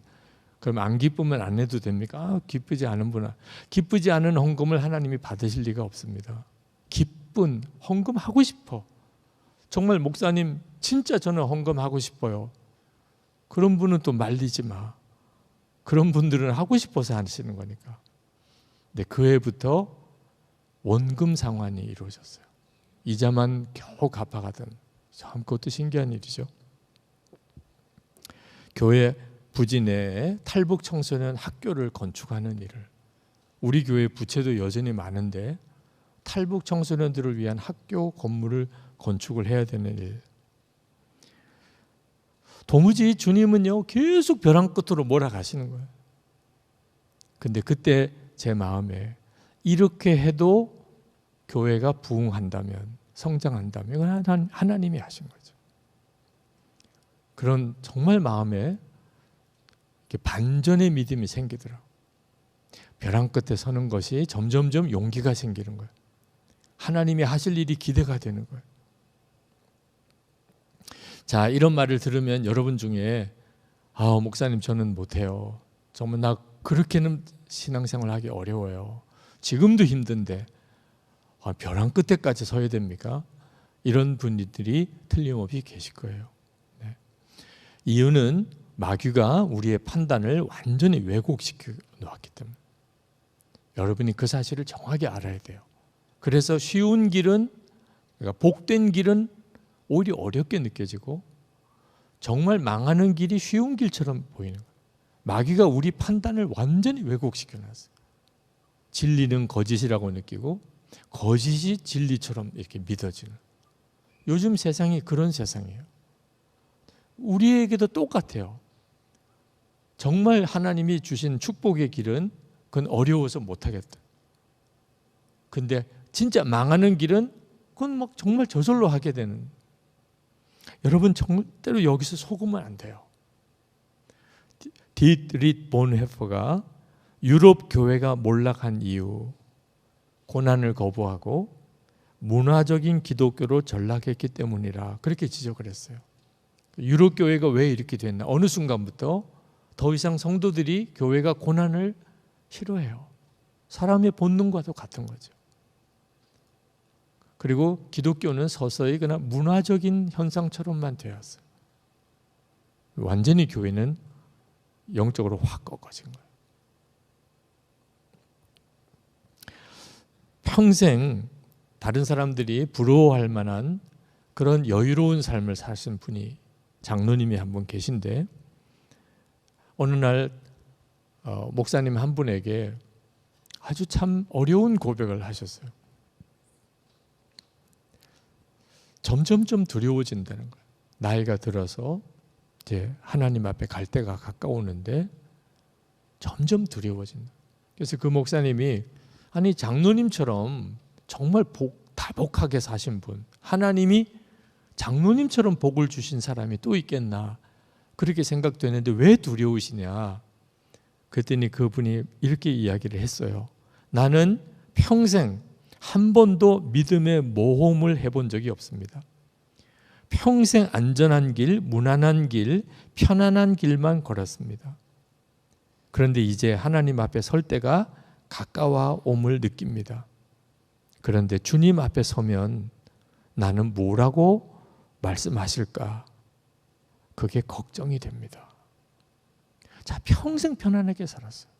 Speaker 2: 그럼 안 기쁘면 안 해도 됩니까? 기쁘지 않은구나. 기쁘지 않은 헌금을 하나님이 받으실 리가 없습니다. 기쁜 헌금 하고 싶어. 정말 목사님 진짜 저는 헌금하고 싶어요. 그런 분은 또 말리지 마. 그런 분들은 하고 싶어서 하시는 거니까. 근데 그 해부터 원금 상환이 이루어졌어요. 이자만 겨우 갚아가던, 참 그것도 신기한 일이죠. 교회 부지 내에 탈북 청소년 학교를 건축하는 일을, 우리 교회 부채도 여전히 많은데 탈북 청소년들을 위한 학교 건물을 건축을 해야 되는 일. 도무지 주님은요 계속 벼랑 끝으로 몰아가시는 거예요. 근데 그때 제 마음에 이렇게 해도 교회가 부흥한다면, 성장한다면 이건 하나님이 하신 거죠. 그런 정말 마음에 반전의 믿음이 생기더라고요. 벼랑 끝에 서는 것이 점점점 용기가 생기는 거예요. 하나님이 하실 일이 기대가 되는 거예요. 자, 이런 말을 들으면 여러분 중에 목사님 저는 못해요. 정말 나 그렇게는 신앙생활 하기 어려워요. 지금도 힘든데 벼랑 끝에까지 서야 됩니까? 이런 분들이 틀림없이 계실 거예요. 네. 이유는 마귀가 우리의 판단을 완전히 왜곡시켜 놓았기 때문에. 여러분이 그 사실을 정확히 알아야 돼요. 그래서 쉬운 길은, 그러니까 복된 길은 오히려 어렵게 느껴지고 정말 망하는 길이 쉬운 길처럼 보이는 거예요. 마귀가 우리 판단을 완전히 왜곡시켜 놨어요. 진리는 거짓이라고 느끼고 거짓이 진리처럼 이렇게 믿어지는. 요즘 세상이 그런 세상이에요. 우리에게도 똑같아요. 정말 하나님이 주신 축복의 길은 그건 어려워서 못하겠다. 근데 진짜 망하는 길은 그건 막 정말 저절로 하게 되는. 여러분 절대로 여기서 속으면 안 돼요. 디트리히 본헤퍼가 유럽 교회가 몰락한 이유, 고난을 거부하고 문화적인 기독교로 전락했기 때문이라 그렇게 지적을 했어요. 유럽 교회가 왜 이렇게 됐나? 어느 순간부터 더 이상 성도들이 교회가 고난을 싫어해요. 사람의 본능과도 같은 거죠. 그리고 기독교는 서서히 그냥 문화적인 현상처럼만 되었어요. 완전히 교회는 영적으로 확 꺾어진 거예요. 평생 다른 사람들이 부러워할 만한 그런 여유로운 삶을 사신 분이, 장로님이 한 분 계신데, 어느 날 목사님 한 분에게 아주 참 어려운 고백을 하셨어요. 점점점 두려워진다는 거예요. 나이가 들어서 이제 하나님 앞에 갈 때가 가까우는데 점점 두려워진다. 그래서 그 목사님이, 아니 장로님처럼 정말 다복하게 사신 분, 하나님이 장로님처럼 복을 주신 사람이 또 있겠나, 그렇게 생각되는데 왜 두려우시냐. 그랬더니 그분이 이렇게 이야기를 했어요. 나는 평생 한 번도 믿음의 모험을 해본 적이 없습니다. 평생 안전한 길, 무난한 길, 편안한 길만 걸었습니다. 그런데 이제 하나님 앞에 설 때가 가까워옴을 느낍니다. 그런데 주님 앞에 서면 나는 뭐라고 말씀하실까? 그게 걱정이 됩니다. 자, 평생 편안하게 살았어요.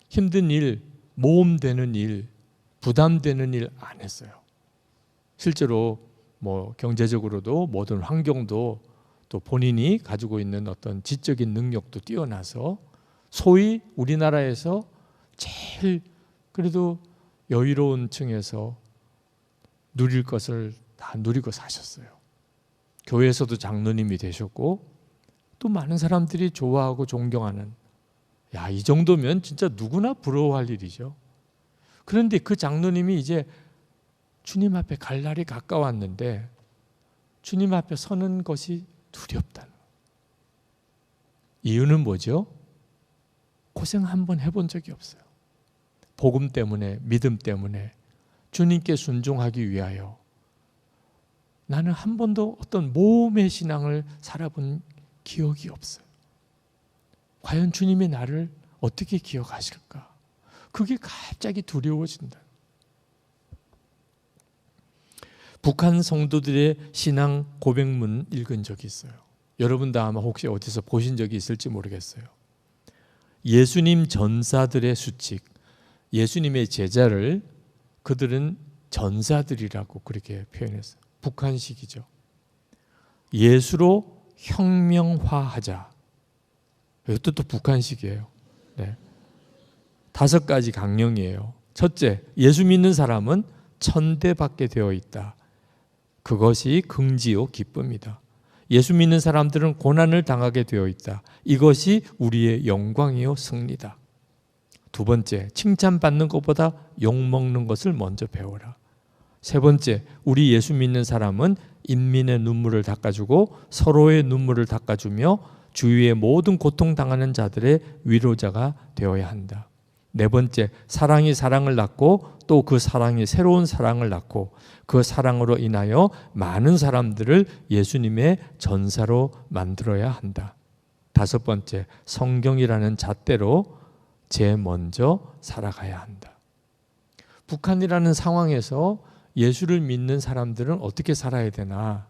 Speaker 2: 힘든 일, 모험되는 일, 부담되는 일 안 했어요. 실제로 뭐 경제적으로도 모든 환경도 또 본인이 가지고 있는 어떤 지적인 능력도 뛰어나서 소위 우리나라에서 제일 그래도 여유로운 층에서 누릴 것을 다 누리고 사셨어요. 교회에서도 장로님이 되셨고 또 많은 사람들이 좋아하고 존경하는, 야, 이 정도면 진짜 누구나 부러워할 일이죠. 그런데 그 장로님이 이제 주님 앞에 갈 날이 가까웠는데 주님 앞에 서는 것이 두렵다는 거예요. 이유는 뭐죠? 고생 한번 해본 적이 없어요. 복음 때문에, 믿음 때문에 주님께 순종하기 위하여 나는 한 번도 어떤 모험의 신앙을 살아본 기억이 없어요. 과연 주님이 나를 어떻게 기억하실까? 그게 갑자기 두려워진다. 북한 성도들의 신앙 고백문 읽은 적이 있어요. 여러분도 아마 혹시 어디서 보신 적이 있을지 모르겠어요. 예수님 전사들의 수칙, 예수님의 제자를 그들은 전사들이라고 그렇게 표현했어요. 북한식이죠. 예수로 혁명화하자. 이것도 또 북한식이에요. 네. 5가지 강령이에요. 첫째, 예수 믿는 사람은 천대받게 되어 있다. 그것이 긍지요 기쁨이다. 예수 믿는 사람들은 고난을 당하게 되어 있다. 이것이 우리의 영광이요 승리다. 2번째, 칭찬받는 것보다 욕먹는 것을 먼저 배워라. 3번째, 우리 예수 믿는 사람은 인민의 눈물을 닦아주고 서로의 눈물을 닦아주며 주위의 모든 고통당하는 자들의 위로자가 되어야 한다. 4번째, 사랑이 사랑을 낳고 또 그 사랑이 새로운 사랑을 낳고 그 사랑으로 인하여 많은 사람들을 예수님의 전사로 만들어야 한다. 5번째, 성경이라는 잣대로 제일 먼저 살아가야 한다. 북한이라는 상황에서 예수를 믿는 사람들은 어떻게 살아야 되나?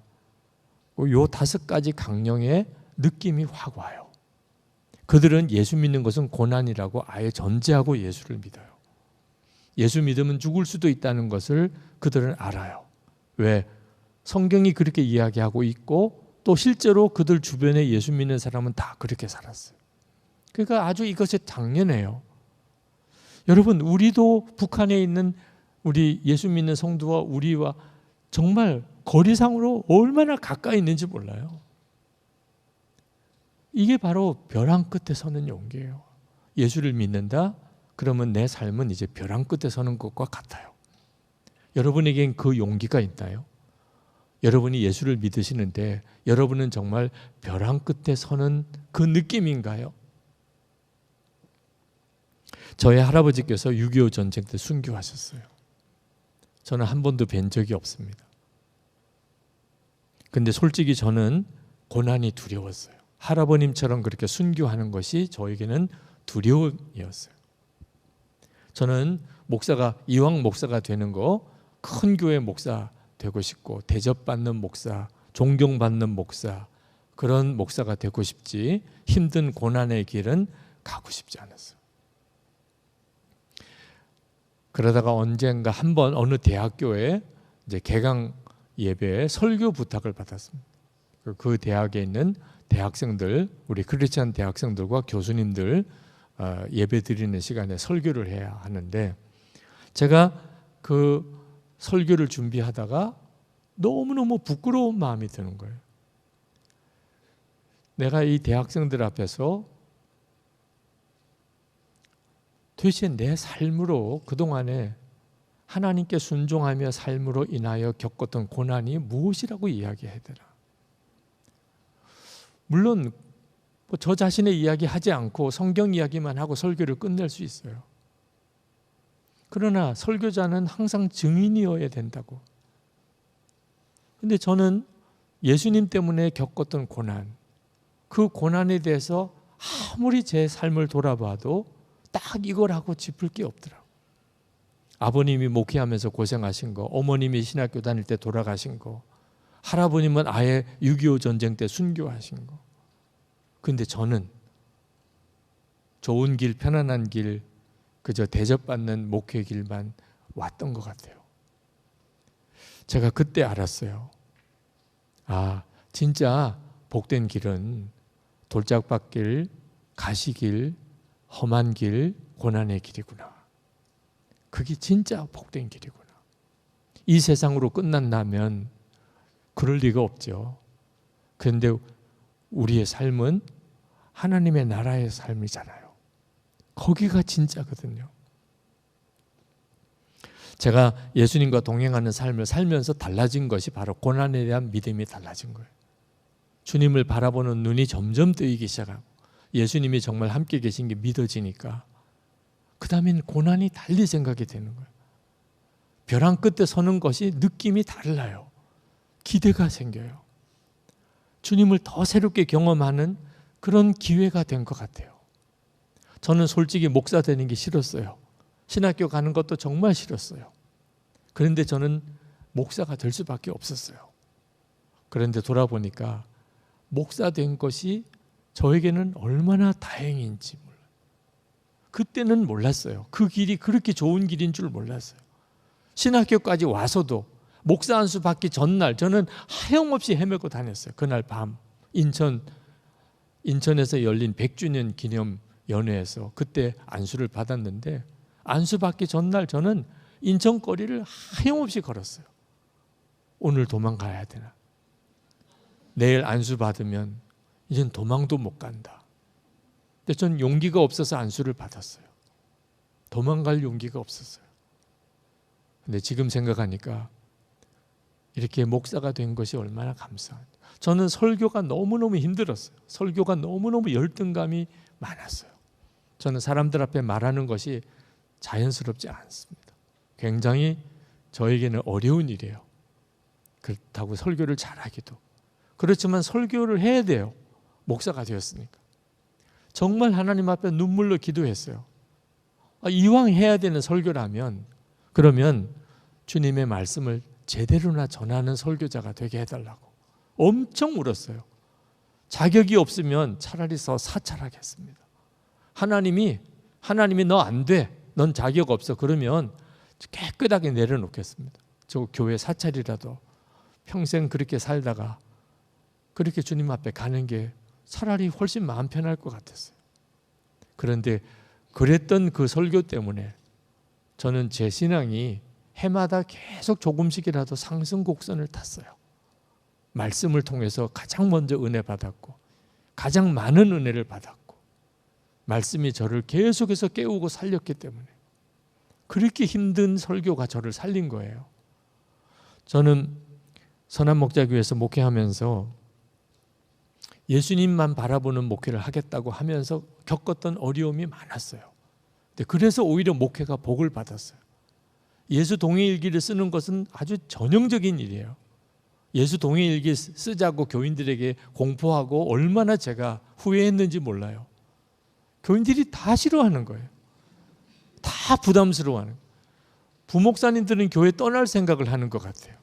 Speaker 2: 요 5가지 강령의 느낌이 확 와요. 그들은 예수 믿는 것은 고난이라고 아예 전제하고 예수를 믿어요. 예수 믿으면 죽을 수도 있다는 것을 그들은 알아요. 왜? 성경이 그렇게 이야기하고 있고 또 실제로 그들 주변에 예수 믿는 사람은 다 그렇게 살았어요. 그러니까 아주 이것이 당연해요. 여러분, 우리도 북한에 있는 우리 예수 믿는 성도와 우리와 정말 거리상으로 얼마나 가까이 있는지 몰라요. 이게 바로 벼랑 끝에 서는 용기예요. 예수를 믿는다? 그러면 내 삶은 이제 벼랑 끝에 서는 것과 같아요. 여러분에겐 그 용기가 있나요? 여러분이 예수를 믿으시는데 여러분은 정말 벼랑 끝에 서는 그 느낌인가요? 저희 할아버지께서 6.25 전쟁 때 순교하셨어요. 저는 한 번도 뵌 적이 없습니다. 근데 솔직히 저는 고난이 두려웠어요. 할아버님처럼 그렇게 순교하는 것이 저에게는 두려움이었어요. 저는 목사가 이왕 목사가 되는 거 큰 교회 목사 되고 싶고 대접받는 목사, 존경받는 목사, 그런 목사가 되고 싶지 힘든 고난의 길은 가고 싶지 않았어요. 그러다가 언젠가 한번 어느 대학교에 이제 개강 예배에 설교 부탁을 받았습니다. 그 대학에 있는 대학생들, 우리 크리스찬 대학생들과 교수님들 예배 드리는 시간에 설교를 해야 하는데 제가 그 설교를 준비하다가 너무너무 부끄러운 마음이 드는 거예요. 내가 이 대학생들 앞에서 도대체 내 삶으로 그동안에 하나님께 순종하며 삶으로 인하여 겪었던 고난이 무엇이라고 이야기해야 되나? 물론 저 자신의 이야기 하지 않고 성경 이야기만 하고 설교를 끝낼 수 있어요. 그러나 설교자는 항상 증인이어야 된다고. 근데 저는 예수님 때문에 겪었던 고난, 그 고난에 대해서 아무리 제 삶을 돌아봐도 딱 이걸 하고 짚을 게 없더라고요. 아버님이 목회하면서 고생하신 거, 어머님이 신학교 다닐 때 돌아가신 거, 할아버님은 아예 6.25 전쟁 때 순교하신 거. 근데 저는 좋은 길, 편안한 길, 그저 대접받는 목회 길만 왔던 것 같아요. 제가 그때 알았어요. 아, 진짜 복된 길은 돌짝밭길, 가시길, 험한 길, 고난의 길이구나. 그게 진짜 복된 길이구나. 이 세상으로 끝난다면 그럴 리가 없죠. 그런데 우리의 삶은 하나님의 나라의 삶이잖아요. 거기가 진짜거든요. 제가 예수님과 동행하는 삶을 살면서 달라진 것이 바로 고난에 대한 믿음이 달라진 거예요. 주님을 바라보는 눈이 점점 뜨이기 시작하고 예수님이 정말 함께 계신 게 믿어지니까 그 다음엔 고난이 달리 생각이 되는 거예요. 벼랑 끝에 서는 것이 느낌이 달라요. 기대가 생겨요. 주님을 더 새롭게 경험하는 그런 기회가 된 것 같아요. 저는 솔직히 목사 되는 게 싫었어요. 신학교 가는 것도 정말 싫었어요. 그런데 저는 목사가 될 수밖에 없었어요. 그런데 돌아보니까 목사 된 것이 저에게는 얼마나 다행인지 몰라요. 그때는 몰랐어요. 그 길이 그렇게 좋은 길인 줄 몰랐어요. 신학교까지 와서도 목사 안수 받기 전날 저는 하염없이 헤매고 다녔어요. 그날 밤 인천에서 열린 100주년 기념 연회에서 그때 안수를 받았는데 안수 받기 전날 저는 인천 거리를 하염없이 걸었어요. 오늘 도망가야 되나? 내일 안수 받으면 이젠 도망도 못 간다. 근데 전 용기가 없어서 안수를 받았어요. 도망갈 용기가 없었어요. 근데 지금 생각하니까 이렇게 목사가 된 것이 얼마나 감사한지. 저는 설교가 너무너무 힘들었어요. 설교가 너무너무 열등감이 많았어요. 저는 사람들 앞에 말하는 것이 자연스럽지 않습니다. 굉장히 저에게는 어려운 일이에요. 그렇다고 설교를 잘하기도. 그렇지만 설교를 해야 돼요. 목사가 되었으니까. 정말 하나님 앞에 눈물로 기도했어요. 이왕 해야 되는 설교라면 그러면 주님의 말씀을 제대로나 전하는 설교자가 되게 해달라고 엄청 울었어요. 자격이 없으면 차라리 더 사찰하겠습니다. 하나님이 너 안 돼. 넌 자격 없어. 그러면 깨끗하게 내려놓겠습니다. 저 교회 사찰이라도 평생 그렇게 살다가 그렇게 주님 앞에 가는 게 차라리 훨씬 마음 편할 것 같았어요. 그런데 그랬던 그 설교 때문에 저는 제 신앙이 해마다 계속 조금씩이라도 상승 곡선을 탔어요. 말씀을 통해서 가장 먼저 은혜 받았고 가장 많은 은혜를 받았고 말씀이 저를 계속해서 깨우고 살렸기 때문에 그렇게 힘든 설교가 저를 살린 거예요. 저는 선한목자교회에서 목회하면서 예수님만 바라보는 목회를 하겠다고 하면서 겪었던 어려움이 많았어요. 그래서 오히려 목회가 복을 받았어요. 예수 동행일기를 쓰는 것은 아주 전형적인 일이에요. 예수 동행일기 쓰자고 교인들에게 공포하고 얼마나 제가 후회했는지 몰라요. 교인들이 다 싫어하는 거예요. 다 부담스러워하는 거예요. 부목사님들은 교회 떠날 생각을 하는 것 같아요.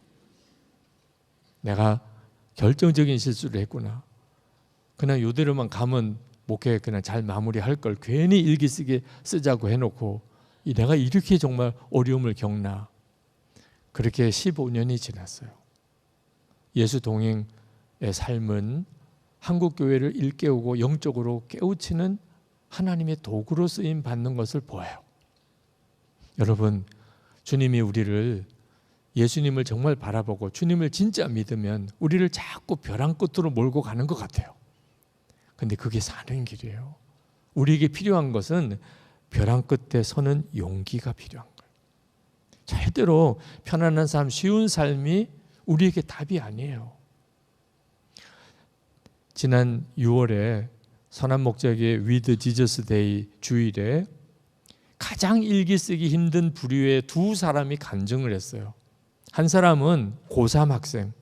Speaker 2: 내가 결정적인 실수를 했구나. 그냥 이대로만 가면 목회 그냥 잘 마무리할 걸 괜히 일기 쓰자고 해놓고 내가 이렇게 정말 어려움을 겪나. 그렇게 15년이 지났어요. 예수 동행의 삶은 한국교회를 일깨우고 영적으로 깨우치는 하나님의 도구로 쓰임 받는 것을 보아요. 여러분, 주님이 우리를 예수님을 정말 바라보고 주님을 진짜 믿으면 우리를 자꾸 벼랑 끝으로 몰고 가는 것 같아요. 근데 그게 사는 길이에요. 우리에게 필요한 것은 벼랑 끝에 서는 용기가 필요한 거예요. 절대로 편안한 삶, 쉬운 삶이 우리에게 답이 아니에요. 지난 6월에 선한목자교회 위드 지저스 데이 주일에 가장 일기 쓰기 힘든 부류의 두 사람이 간증을 했어요. 한 사람은 고3 학생,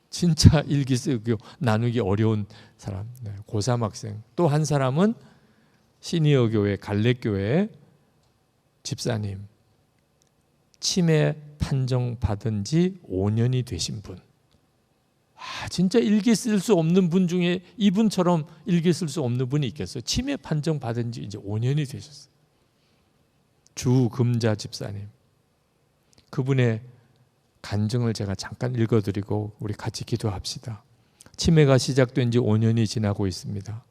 Speaker 2: 진짜 일기 쓰기 나누기 어려운 사람, 고3 학생. 또 한 사람은 시니어 교회, 갈렙교회 집사님, 치매 판정 받은 지 5년이 되신 분. 진짜 일기 쓸 수 없는 분 중에 이분처럼 일기 쓸 수 없는 분이 있겠어요. 치매 판정 받은 지 이제 5년이 되셨어요. 주금자 집사님. 그분의 간증을 제가 잠깐 읽어드리고 우리 같이 기도합시다. 치매가 시작된 지 5년이 지나고 있습니다.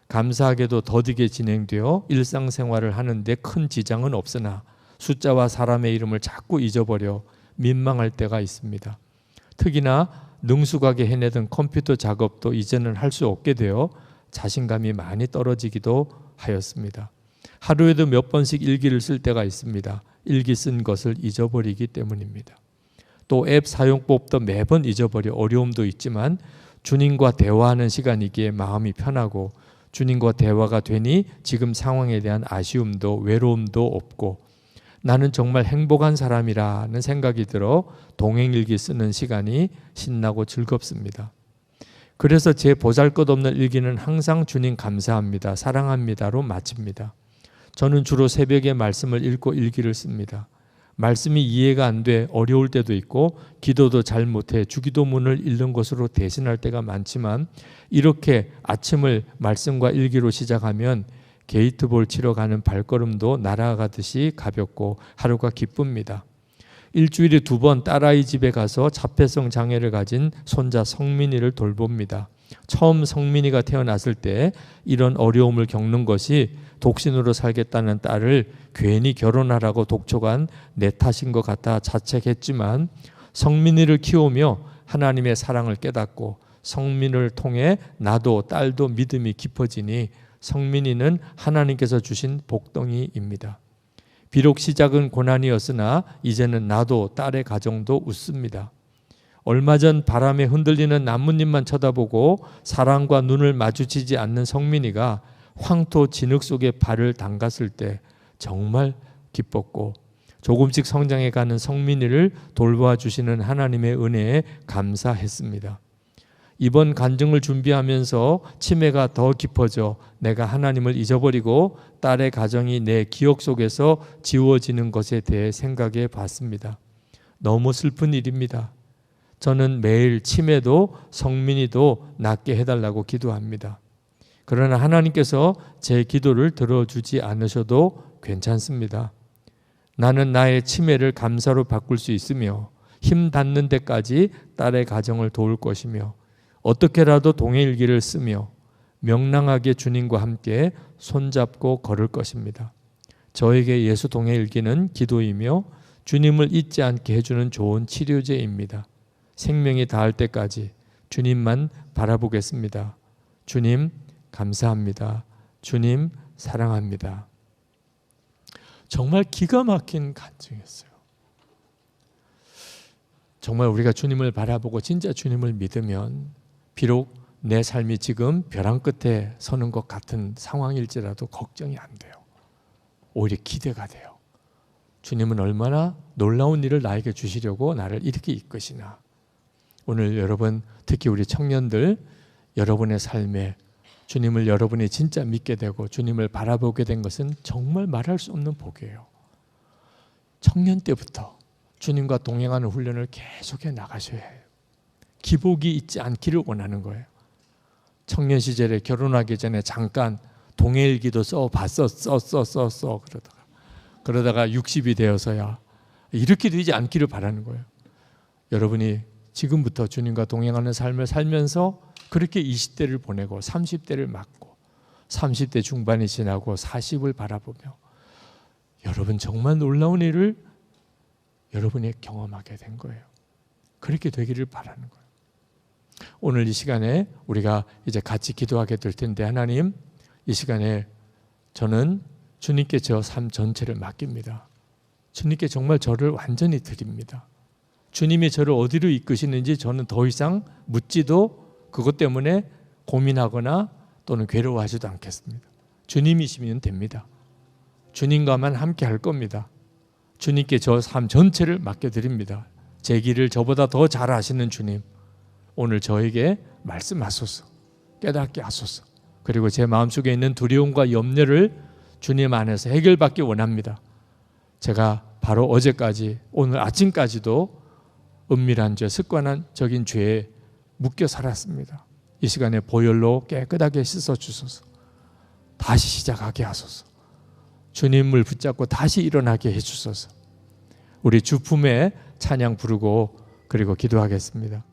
Speaker 2: 감사하게도 더디게 진행되어 일상생활을 하는데 큰 지장은 없으나 숫자와 사람의 이름을 자꾸 잊어버려 민망할 때가 있습니다. 특히나 능숙하게 해내던 컴퓨터 작업도 이제는 할 수 없게 되어 자신감이 많이 떨어지기도 하였습니다. 하루에도 몇 번씩 일기를 쓸 때가 있습니다. 일기 쓴 것을 잊어버리기 때문입니다. 또 앱 사용법도 매번 잊어버려 어려움도 있지만 주님과 대화하는 시간이기에 마음이 편하고 주님과 대화가 되니 지금 상황에 대한 아쉬움도 외로움도 없고 나는 정말 행복한 사람이라는 생각이 들어 동행일기 쓰는 시간이 신나고 즐겁습니다. 그래서 제 보잘것없는 일기는 항상 주님 감사합니다, 사랑합니다로 마칩니다. 저는 주로 새벽에 말씀을 읽고 일기를 씁니다. 말씀이 이해가 안 돼 어려울 때도 있고 기도도 잘 못해 주기도문을 읽는 것으로 대신할 때가 많지만 이렇게 아침을 말씀과 일기로 시작하면 게이트볼 치러 가는 발걸음도 날아가듯이 가볍고 하루가 기쁩니다. 일주일에 2번 딸아이 집에 가서 자폐성 장애를 가진 손자 성민이를 돌봅니다. 처음 성민이가 태어났을 때 이런 어려움을 겪는 것이 독신으로 살겠다는 딸을 괜히 결혼하라고 독촉한 내 탓인 것 같아 자책했지만 성민이를 키우며 하나님의 사랑을 깨닫고 성민을 통해 나도 딸도 믿음이 깊어지니 성민이는 하나님께서 주신 복덩이입니다. 비록 시작은 고난이었으나 이제는 나도 딸의 가정도 웃습니다. 얼마 전 바람에 흔들리는 나뭇잎만 쳐다보고 사랑과 눈을 마주치지 않는 성민이가 황토 진흙 속에 발을 담갔을 때 정말 기뻤고 조금씩 성장해가는 성민이를 돌봐주시는 하나님의 은혜에 감사했습니다. 이번 간증을 준비하면서 치매가 더 깊어져 내가 하나님을 잊어버리고 딸의 가정이 내 기억 속에서 지워지는 것에 대해 생각해 봤습니다. 너무 슬픈 일입니다. 저는 매일 치매도 성민이도 낫게 해달라고 기도합니다. 그러나 하나님께서 제 기도를 들어주지 않으셔도 괜찮습니다. 나는 나의 치매를 감사로 바꿀 수 있으며 힘 닿는 데까지 딸의 가정을 도울 것이며 어떻게라도 동행일기를 쓰며 명랑하게 주님과 함께 손잡고 걸을 것입니다. 저에게 예수 동행일기는 기도이며 주님을 잊지 않게 해주는 좋은 치료제입니다. 생명이 닿을 때까지 주님만 바라보겠습니다. 주님 감사합니다. 주님 사랑합니다. 정말 기가 막힌 간증이었어요. 정말 우리가 주님을 바라보고 진짜 주님을 믿으면 비록 내 삶이 지금 벼랑 끝에 서는 것 같은 상황일지라도 걱정이 안 돼요. 오히려 기대가 돼요. 주님은 얼마나 놀라운 일을 나에게 주시려고 나를 이렇게 이끄시나. 오늘 여러분, 특히 우리 청년들, 여러분의 삶에 주님을 여러분이 진짜 믿게 되고 주님을 바라보게 된 것은 정말 말할 수 없는 복이에요. 청년 때부터 주님과 동행하는 훈련을 계속해 나가셔야 해요. 기복이 있지 않기를 원하는 거예요. 청년 시절에 결혼하기 전에 잠깐 동행일기도 써봤어. 그러다가 60이 되어서야 이렇게 되지 않기를 바라는 거예요. 여러분이 지금부터 주님과 동행하는 삶을 살면서 그렇게 20대를 보내고 30대를 맞고 30대 중반이 지나고 40을 바라보며 여러분 정말 놀라운 일을 여러분이 경험하게 된 거예요. 그렇게 되기를 바라는 거예요. 오늘 이 시간에 우리가 이제 같이 기도하게 될 텐데 하나님, 이 시간에 저는 주님께 저 삶 전체를 맡깁니다. 주님께 정말 저를 완전히 드립니다. 주님이 저를 어디로 이끄시는지 저는 더 이상 묻지도 그것 때문에 고민하거나 또는 괴로워하지도 않겠습니다. 주님이시면 됩니다. 주님과만 함께 할 겁니다. 주님께 저 삶 전체를 맡겨드립니다. 제 길을 저보다 더 잘 아시는 주님, 오늘 저에게 말씀하소서, 깨닫게 하소서. 그리고 제 마음속에 있는 두려움과 염려를 주님 안에서 해결받기 원합니다. 제가 바로 어제까지 오늘 아침까지도 은밀한 죄, 습관적인 죄에 묶여 살았습니다. 이 시간에 보혈로 깨끗하게 씻어주소서. 다시 시작하게 하소서. 주님을 붙잡고 다시 일어나게 해주소서. 우리 주품의 찬양 부르고 그리고 기도하겠습니다.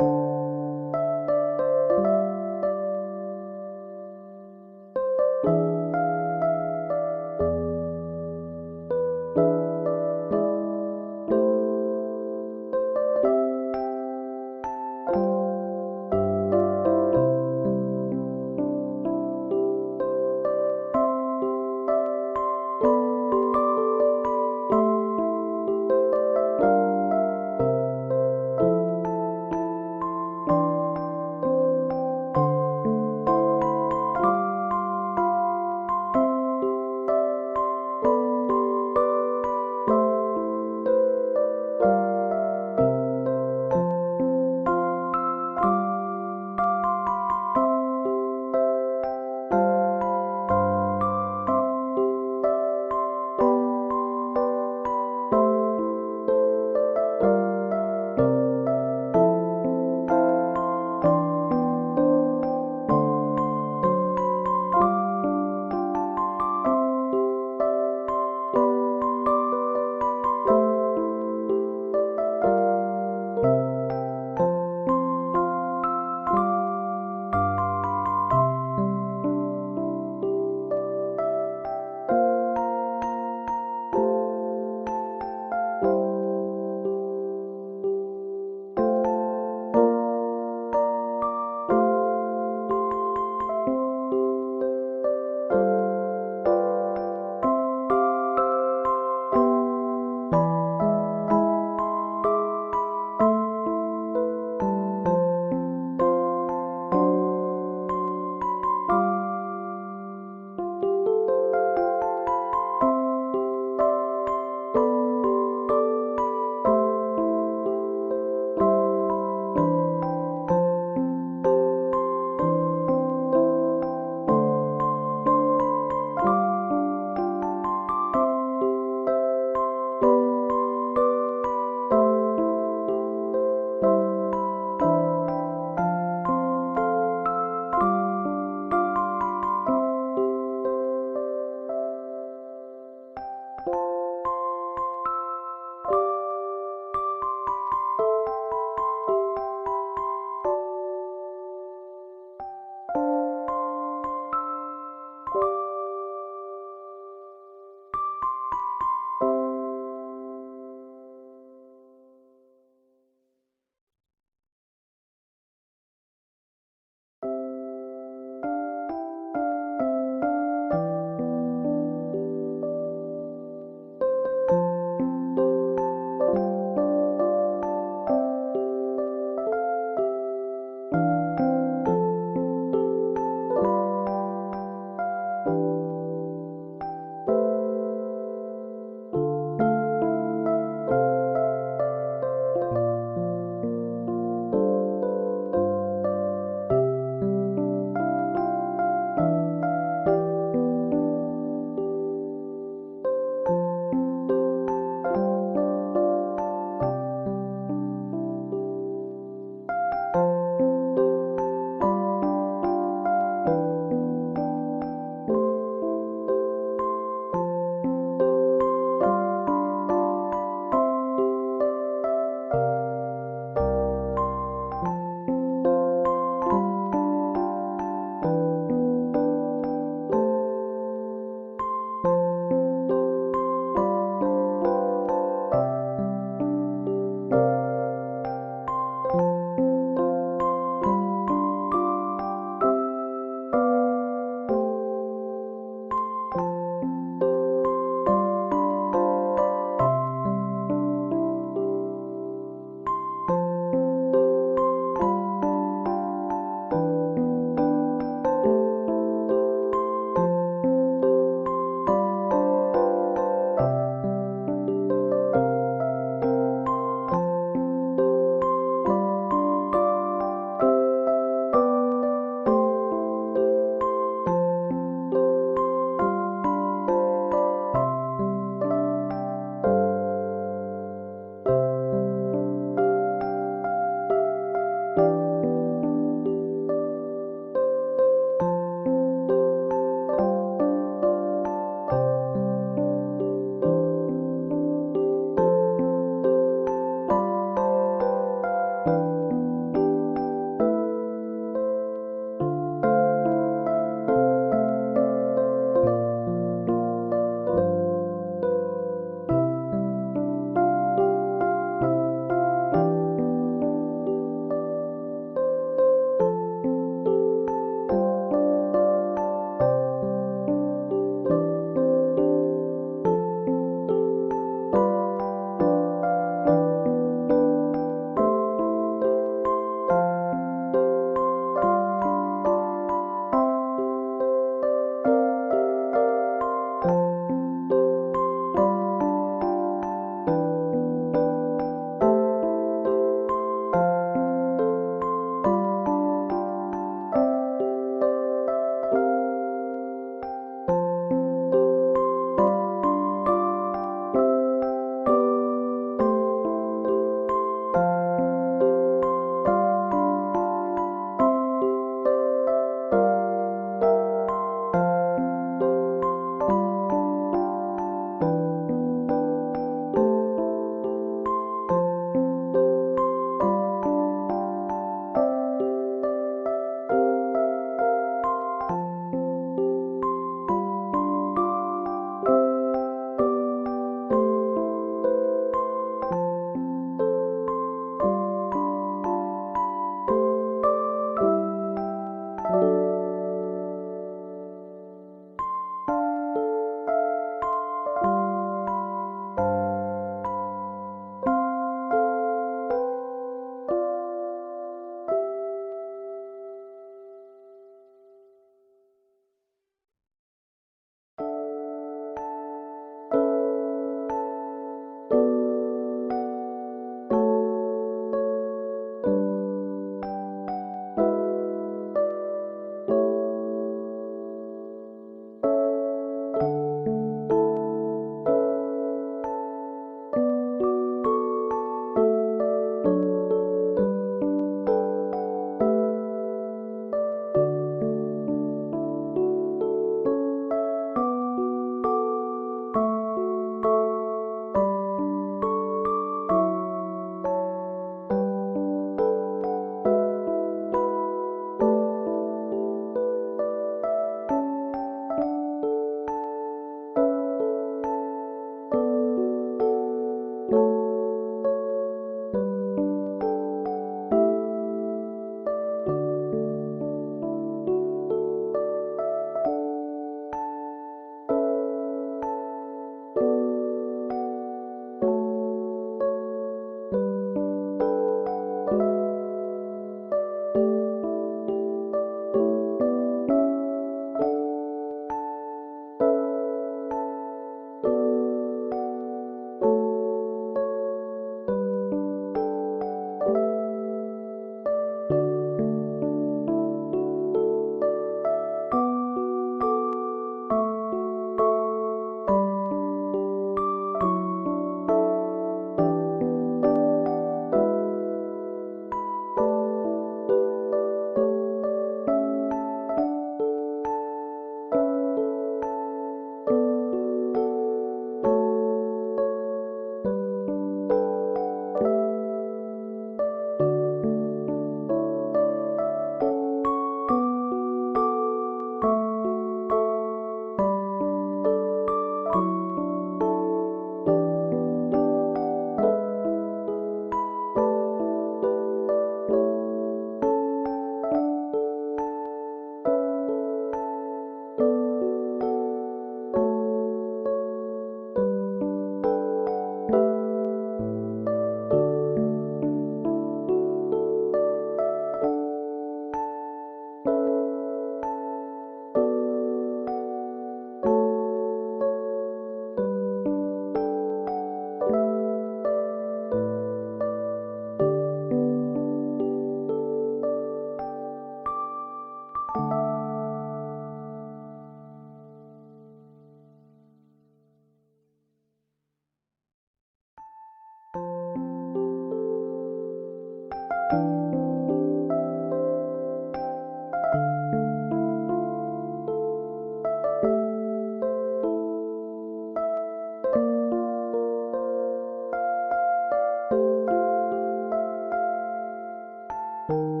Speaker 1: 주